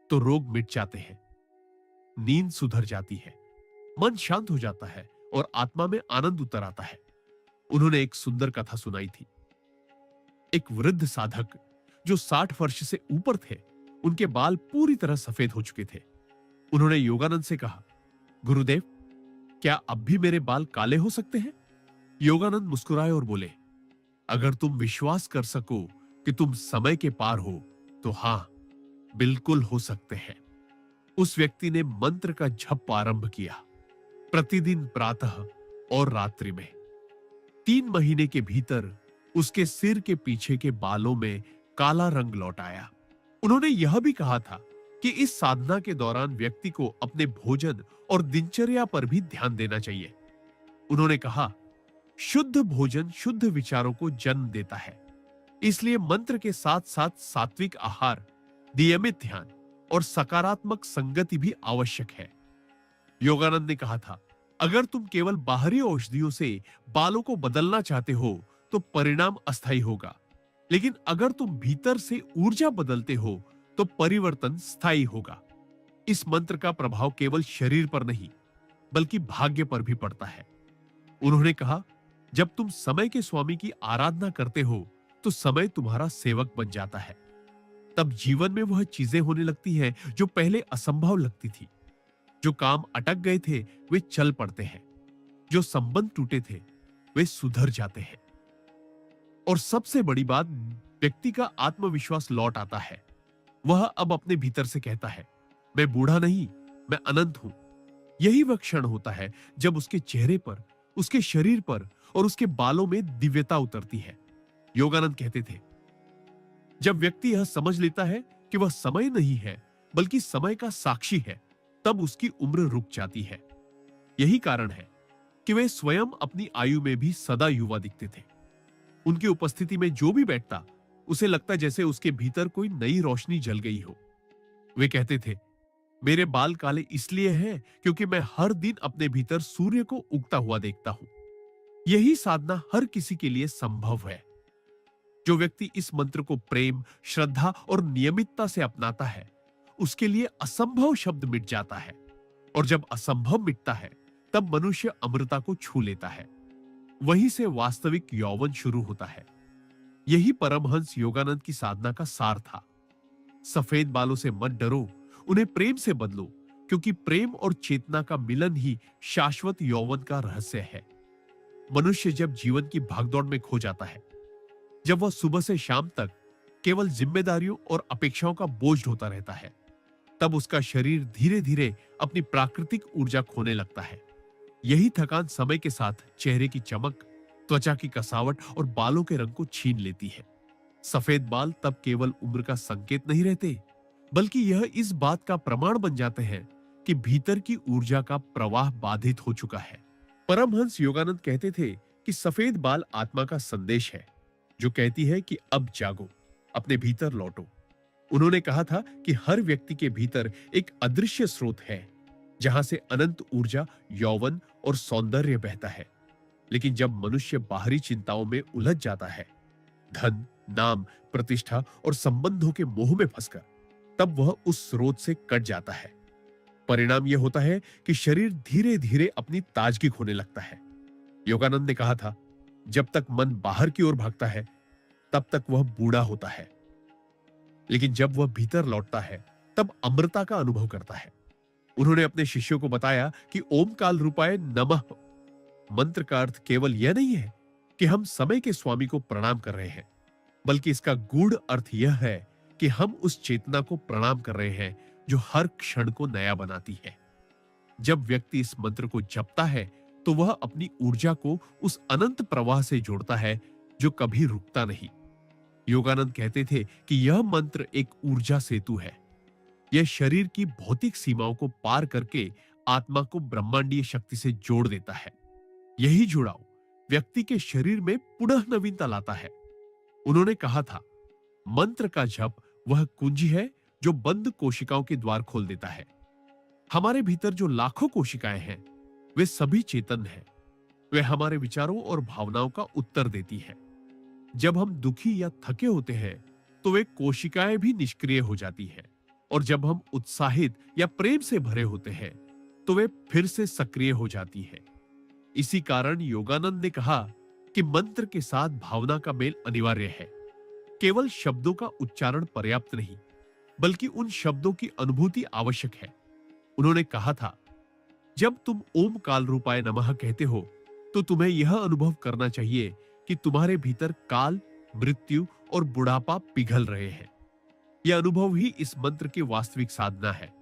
तो रोग मिट जाते हैं, नींद सुधर जाती है, मन शांत हो जाता है और आत्मा में आनंद उतर आता है। उन्होंने एक सुंदर कथा सुनाई थी। एक वृद्ध साधक जो 60 वर्ष से ऊपर थे, उनके बाल पूरी तरह सफेद हो चुके थे। उन्होंने योगानंद से कहा, गुरुदेव, क्या अब भी मेरे बाल काले हो सकते हैं? योगानंद मुस्कुराए और बोले, अगर तुम विश्वास कर सको कि तुम समय के पार हो, तो हां, बिल्कुल हो सकते हैं। उस व्यक्ति ने मंत्र का जप आरंभ किया, प्रतिदिन प्रातः और रात्रि में। 3 महीने के भीतर उसके सिर के पीछे के बालों में काला रंग लौट आया। उन्होंने यह भी कहा था कि इस साधना के दौरान व्यक्ति को अपने भोजन और दिनचर्या पर भी ध्यान देना चाहिए। उन्होंने कहा, शुद्ध भोजन शुद्ध विचारों को जन्म देता है, इसलिए मंत्र के साथ साथ सात्विक आहार, नियमित ध्यान और सकारात्मक संगति भी आवश्यक है। योगानंद ने कहा था, अगर तुम केवल बाहरी औषधियों से बालों को बदलना चाहते हो, तो परिणाम अस्थायी होगा, लेकिन अगर तुम भीतर से ऊर्जा बदलते हो, तो परिवर्तन स्थायी होगा। इस मंत्र का प्रभाव केवल शरीर पर नहीं, बल्कि भाग्य पर भी पड़ता है। उन्होंने कहा, जब तुम समय के स्वामी की आराधना करते हो, तो समय तुम्हारा सेवक बन जाता है। तब जीवन में वह चीजें होने लगती हैं जो पहले असंभव लगती थी। जो काम अटक गए थे, वे चल पड़ते हैं। जो संबंध टूटे थे, वे सुधर जाते हैं। और सबसे बड़ी बात, व्यक्ति का आत्मविश्वास लौट आता है। वह अब अपने भीतर से कहता है, मैं बूढ़ा नहीं, मैं अनंत हूं। यही वह क्षण होता है जब उसके चेहरे पर, उसके शरीर पर और उसके बालों में दिव्यता उतरती है। योगानंद कहते थे, जब व्यक्ति यह समझ लेता है कि वह समय नहीं है, बल्कि समय का साक्षी है, तब उसकी उम्र रुक जाती है। यही कारण है कि वे स्वयं अपनी आयु में भी सदा युवा दिखते थे। उनकी उपस्थिति में जो भी बैठता, उसे लगता जैसे उसके भीतर कोई नई रोशनी जल गई हो। वे कहते थे, मेरे बाल काले इसलिए हैं क्योंकि मैं हर दिन अपने भीतर सूर्य को उगता हुआ देखता हूं। यही साधना हर किसी के लिए संभव है। जो व्यक्ति इस मंत्र को प्रेम, श्रद्धा और नियमितता से अपनाता है, उसके लिए असंभव शब्द मिट जाता है। और जब असंभव मिटता है, तब मनुष्य अमृता को छू लेता है। वहीं से वास्तविक यौवन शुरू होता है। यही परमहंस योगानंद की साधना का सार था। सफेद बालों से मत डरो, उन्हें प्रेम से बदलो, क्योंकि प्रेम और चेतना का मिलन ही शाश्वत यौवन का रहस्य है। मनुष्य जब जीवन की भागदौड़ में खो जाता है, जब वह सुबह से शाम तक केवल जिम्मेदारियों और अपेक्षाओं का बोझ ढोता रहता है, तब उसका शरीर धीरे धीरे अपनी प्राकृतिक ऊर्जा खोने लगता है। यही थकान समय के साथ चेहरे की चमक, त्वचा की कसावट और बालों के रंग को छीन लेती है। सफेद बाल तब केवल उम्र का संकेत नहीं रहते, बल्कि यह इस बात का प्रमाण बन जाते हैं कि भीतर की ऊर्जा का प्रवाह बाधित हो चुका है। परमहंस योगानंद कहते थे कि सफेद बाल आत्मा का संदेश है, जो कहती है कि अब जागो, अपने भीतर लौटो। उन्होंने कहा था कि हर व्यक्ति के भीतर एक अदृश्य स्रोत है, जहां से अनंत ऊर्जा, यौवन और सौंदर्य बहता है। लेकिन जब मनुष्य बाहरी चिंताओं में उलझ जाता है, धन, नाम, प्रतिष्ठा और संबंधों के मोह में फंसकर, तब वह उस स्रोत से कट जाता है। परिणाम यह होता है कि शरीर धीरे धीरे अपनी ताजगी खोने लगता है। योगानंद ने कहा था, जब तक मन बाहर की ओर भागता है, तब तक वह बूढ़ा होता है, लेकिन जब वह भीतर लौटता है, तब अमृता का अनुभव करता है। उन्होंने अपने शिष्यों को बताया कि ओम काल रूपाय नमः मंत्र का अर्थ केवल यह नहीं है कि हम समय के स्वामी को प्रणाम कर रहे हैं, बल्कि इसका गूढ़ अर्थ यह है कि हम उस चेतना को प्रणाम कर रहे हैं जो हर क्षण को नया बनाती है। जब व्यक्ति इस मंत्र को जपता है, तो वह अपनी ऊर्जा को उस अनंत प्रवाह से जोड़ता है जो कभी रुकता नहीं। योगानंद कहते थे कि यह मंत्र एक ऊर्जा सेतु है। यह शरीर की भौतिक सीमाओं को पार करके आत्मा को ब्रह्मांडीय शक्ति से जोड़ देता है। यही जुड़ाव व्यक्ति के शरीर में पुनः नवीनता लाता है। उन्होंने कहा था, मंत्र का जप वह कुंजी है जो बंद कोशिकाओं के द्वार खोल देता है। हमारे भीतर जो लाखों कोशिकाएं हैं, वे सभी चेतन हैं। वे हमारे विचारों और भावनाओं का उत्तर देती है। जब हम दुखी या थके होते हैं, तो वे कोशिकाएं भी निष्क्रिय हो जाती हैं, और जब हम उत्साहित या प्रेम से भरे होते हैं, तो वे फिर से सक्रिय हो जाती हैं। इसी कारण योगानंद ने कहा कि मंत्र के साथ भावना का मेल अनिवार्य है। केवल शब्दों का उच्चारण पर्याप्त नहीं, बल्कि उन शब्दों की अनुभूति आवश्यक है। उन्होंने कहा था, जब तुम ओम काल रूपाय नमः कहते हो, तो तुम्हें यह अनुभव करना चाहिए कि तुम्हारे भीतर काल, मृत्यु और बुढ़ापा पिघल रहे हैं। यह अनुभव ही इस मंत्र की वास्तविक साधना है।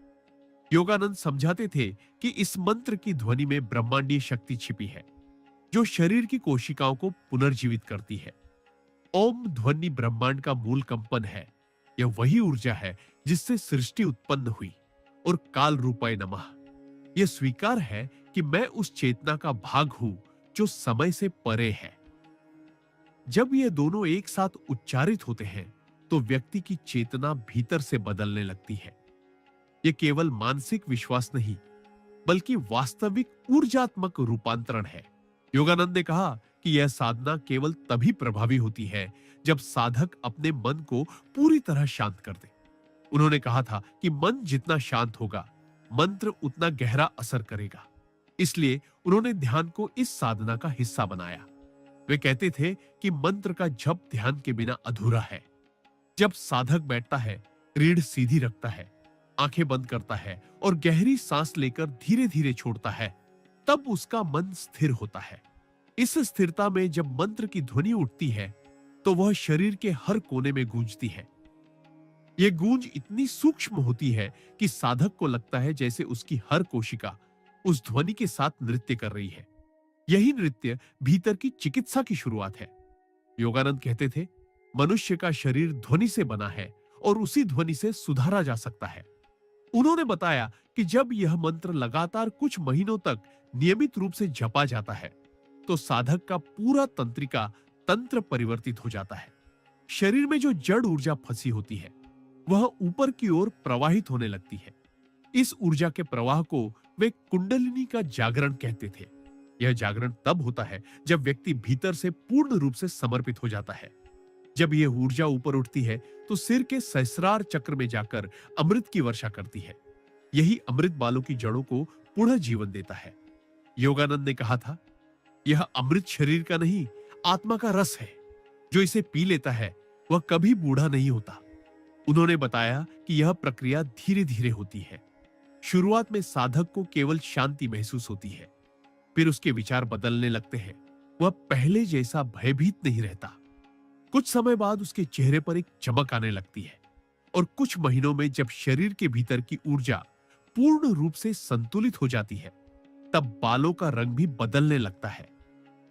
योगानंद समझाते थे कि इस मंत्र की ध्वनि में ब्रह्मांडीय शक्ति छिपी है, जो शरीर की कोशिकाओं को पुनर्जीवित करती है। ओम ध्वनि ब्रह्मांड का मूल कंपन है। यह वही ऊर्जा है जिससे सृष्टि उत्पन्न हुई। और काल रूपाय नमः यह स्वीकार है कि मैं उस चेतना का भाग हूं जो समय से परे है। जब ये दोनों एक साथ उच्चारित होते हैं, तो व्यक्ति की चेतना भीतर से बदलने लगती है। यह केवल मानसिक विश्वास नहीं, बल्कि वास्तविक ऊर्जात्मक रूपांतरण है। योगानंद ने कहा कि यह साधना केवल तभी प्रभावी होती है जब साधक अपने मन को पूरी तरह शांत कर दे। उन्होंने कहा था कि मन जितना शांत होगा, मंत्र उतना गहरा असर करेगा। इसलिए उन्होंने ध्यान को इस साधना का हिस्सा बनाया। वे कहते थे कि मंत्र का जप ध्यान के बिना अधूरा है। जब साधक बैठता है, रीढ़ सीधी रखता है, आंखें बंद करता है और गहरी सांस लेकर धीरे धीरे छोड़ता है, तब उसका मन स्थिर होता है। इस स्थिरता में जब मंत्र की ध्वनि उठती है, तो वह शरीर के हर कोने में गूंजती है। यह गूंज इतनी सूक्ष्म होती है कि साधक को लगता है जैसे उसकी हर कोशिका उस ध्वनि के साथ नृत्य कर रही है। यही नृत्य भीतर की चिकित्सा की शुरुआत है। योगानंद कहते थे, मनुष्य का शरीर ध्वनि से बना है और उसी ध्वनि से सुधारा जा सकता है। उन्होंने बताया कि जब यह मंत्र लगातार कुछ महीनों तक नियमित रूप से जपा जाता है, तो साधक का पूरा तंत्रिका तंत्र परिवर्तित हो जाता है। शरीर में जो जड़ ऊर्जा फंसी होती है, वह ऊपर की ओर प्रवाहित होने लगती है। इस ऊर्जा के प्रवाह को वे कुंडलिनी का जागरण कहते थे। यह जागरण तब होता है जब व्यक्ति भीतर से पूर्ण रूप से समर्पित हो जाता है। जब यह ऊर्जा ऊपर उठती है, तो सिर के सहस्रार चक्र में जाकर अमृत की वर्षा करती है। यही अमृत बालों की जड़ों को पुनः जीवन देता है। योगानंद ने कहा था, यह अमृत शरीर का नहीं, आत्मा का रस है। जो इसे पी लेता है, वह कभी बूढ़ा नहीं होता। उन्होंने बताया कि यह प्रक्रिया धीरे धीरे होती है। शुरुआत में साधक को केवल शांति महसूस होती है, फिर उसके विचार बदलने लगते हैं, वह पहले जैसा भयभीत नहीं रहता। कुछ समय बाद उसके चेहरे पर एक चमक आने लगती है और कुछ महीनों में जब शरीर के भीतर की ऊर्जा पूर्ण रूप से संतुलित हो जाती है, तब बालों का रंग भी बदलने लगता है।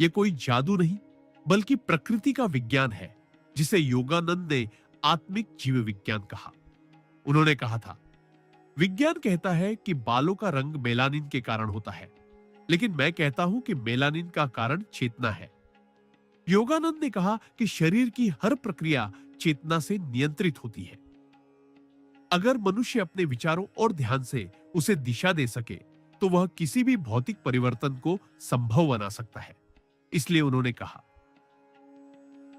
यह कोई जादू नहीं, बल्कि प्रकृति का विज्ञान है, जिसे योगानंद ने आत्मिक जीव विज्ञान कहा। उन्होंने कहा था, विज्ञान कहता है कि बालों का रंग मेलानिन के कारण होता है, लेकिन मैं कहता हूं कि मेलानिन का कारण चेतना है। योगानंद ने कहा कि शरीर की हर प्रक्रिया चेतना से नियंत्रित होती है। अगर मनुष्य अपने विचारों और ध्यान से उसे दिशा दे सके, तो वह किसी भी भौतिक परिवर्तन को संभव बना सकता है। इसलिए उन्होंने कहा,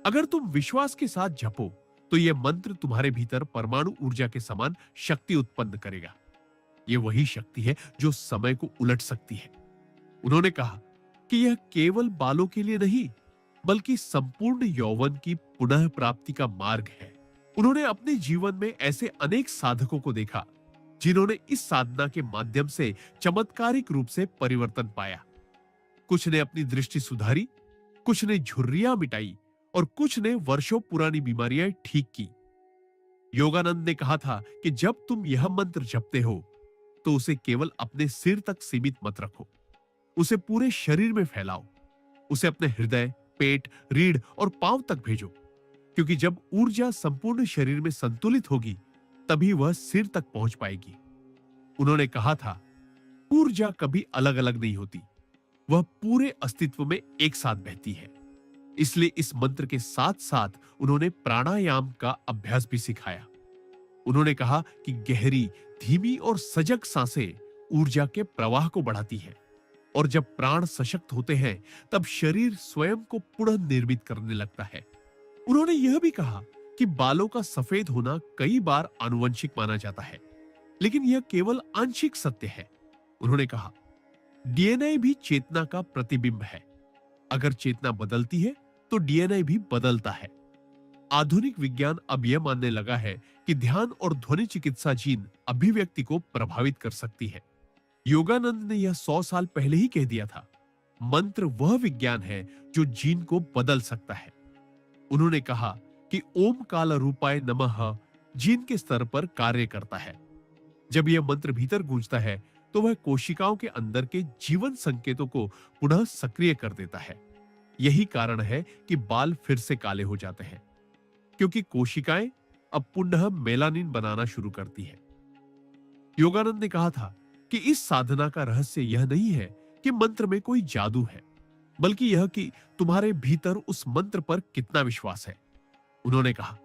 अगर तुम विश्वास के साथ जपो, तो यह मंत्र तुम्हारे भीतर परमाणु ऊर्जा के समान शक्ति उत्पन्न करेगा। यह वही शक्ति है जो समय को उलट सकती है। उन्होंने कहा कि यह केवल बालों के लिए नहीं, बल्कि संपूर्ण यौवन की पुनः प्राप्ति का मार्ग है। उन्होंने अपने जीवन में ऐसे अनेक साधकों को देखा जिन्होंने इस साधना के माध्यम से चमत्कारिक रूप से परिवर्तन पाया। कुछ ने अपनी दृष्टि सुधारी, कुछ ने झुर्रियां मिटाई और कुछ ने वर्षों पुरानी बीमारियां ठीक की। योगानंद ने कहा था कि जब तुम यह मंत्र जपते हो, तो उसे केवल अपने सिर तक सीमित मत रखो, उसे पूरे शरीर में फैलाओ। उसे अपने हृदय, पेट, रीढ़ और पांव तक भेजो, क्योंकि जब ऊर्जा संपूर्ण शरीर में संतुलित होगी, तभी वह सिर तक पहुंच पाएगी। उन्होंने कहा था, ऊर्जा कभी अलग अलग नहीं होती, वह पूरे अस्तित्व में एक साथ बहती है। इसलिए इस मंत्र के साथ साथ उन्होंने प्राणायाम का अभ्यास भी सिखाया। उन्होंने कहा कि गहरी, धीमी और सजग सांसें ऊर्जा के प्रवाह को बढ़ाती है, और जब प्राण सशक्त होते हैं, तब शरीर स्वयं को पुनः निर्मित करने लगता है। उन्होंने यह भी कहा कि बालों का सफेद होना कई बार आनुवंशिक माना जाता है, लेकिन यह केवल आंशिक सत्य है। उन्होंने कहा, डीएनए भी चेतना का प्रतिबिंब है। अगर चेतना बदलती है, तो डीएनए भी बदलता है। आधुनिक विज्ञान अब यह मानने लगा है कि ध्यान और ध्वनि चिकित्सा जीन अभिव्यक्ति को प्रभावित कर सकती है। योगानंद ने यह 100 साल पहले ही कह दिया था। मंत्र वह विज्ञान है जो जीन को बदल सकता है। उन्होंने कहा कि ओम काल रूपाय नमः जीन के स्तर पर कार्य करता है। जब यह मंत्र भीतर गूंजता है, तो वह कोशिकाओं के अंदर के जीवन संकेतों को पुनः सक्रिय कर देता है। यही कारण है कि बाल फिर से काले हो जाते हैं, क्योंकि कोशिकाएं अब पुनः मेलानिन बनाना शुरू करती हैं। योगानंद ने कहा था कि इस साधना का रहस्य यह नहीं है कि मंत्र में कोई जादू है, बल्कि यह कि तुम्हारे भीतर उस मंत्र पर कितना विश्वास है। उन्होंने कहा,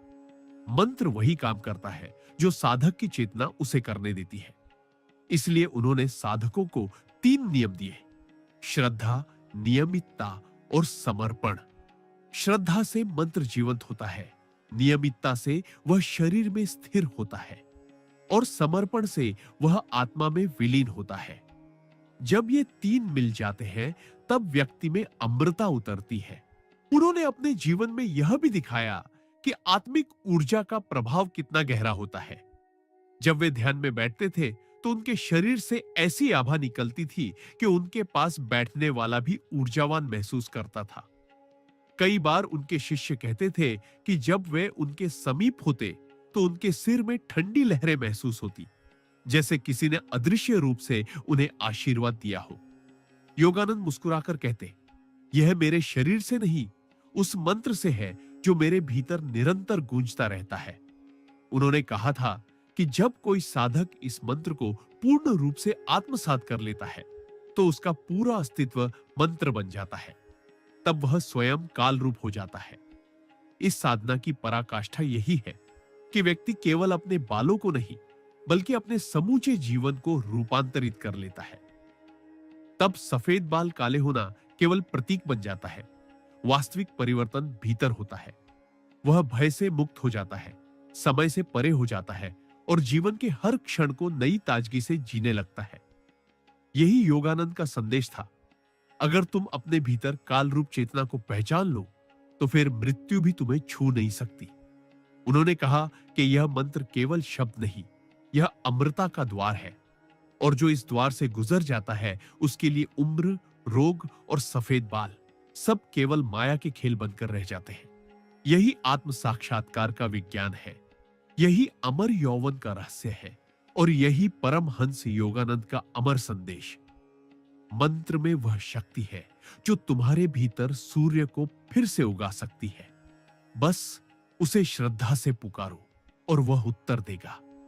मंत्र वही काम करता है जो साधक की चेतना उसे करने देती है। इसलिए उन्होंने साधकों को 3 नियम दिए: श्रद्धा, नियमितता और समर्पण। श्रद्धा से मंत्र जीवंत होता है, नियमितता से वह शरीर में स्थिर होता है, और समर्पण से वह आत्मा में विलीन होता है। जब ये 3 मिल जाते हैं, तब व्यक्ति में अमृता उतरती है। उन्होंने अपने जीवन में यह भी दिखाया कि आत्मिक ऊर्जा का प्रभाव कितना गहरा होता है। जब वे ध्यान में बैठते थे, तो उनके शरीर से ऐसी आभा निकलती थी कि उनके पास बैठने वाला भी ऊर्जावान महसूस करता था। कई बार उनके शिष्य कहते थे कि जब वे उनके समीप होते, तो उनके सिर में ठंडी लहरें महसूस होती, जैसे किसी ने अदृश्य रूप से उन्हें आशीर्वाद दिया हो। योगानंद मुस्कुराकर कहते, यह मेरे शरीर से नहीं, उस मंत्र से है जो मेरे भीतर निरंतर गूंजता रहता है। उन्होंने कहा था कि जब कोई साधक इस मंत्र को पूर्ण रूप से आत्मसात कर लेता है, तो उसका पूरा अस्तित्व मंत्र बन जाता है। तब वह स्वयं काल रूप हो जाता है। इस साधना की पराकाष्ठा यही है कि व्यक्ति केवल अपने बालों को नहीं, बल्कि अपने समूचे जीवन को रूपांतरित कर लेता है। तब सफेद बाल काले होना केवल प्रतीक बन जाता है। वास्तविक परिवर्तन भीतर होता है। वह भय से मुक्त हो जाता है, समय से परे हो जाता है और जीवन के हर क्षण को नई ताजगी से जीने लगता है। यही योगानंद का संदेश था। अगर तुम अपने भीतर काल रूप चेतना को पहचान लो, तो फिर मृत्यु भी तुम्हें छू नहीं सकती। उन्होंने कहा कि यह मंत्र केवल शब्द नहीं, यह अमृता का द्वार है, और जो इस द्वार से गुजर जाता है, उसके लिए उम्र, रोग और सफेद बाल सब केवल माया के खेल बनकर रह जाते हैं। यही आत्म साक्षात्कार का विज्ञान है, यही अमर यौवन का रहस्य है और यही परमहंस योगानंद का अमर संदेश। मंत्र में वह शक्ति है जो तुम्हारे भीतर सूर्य को फिर से उगा सकती है। बस उसे श्रद्धा से पुकारो और वह उत्तर देगा।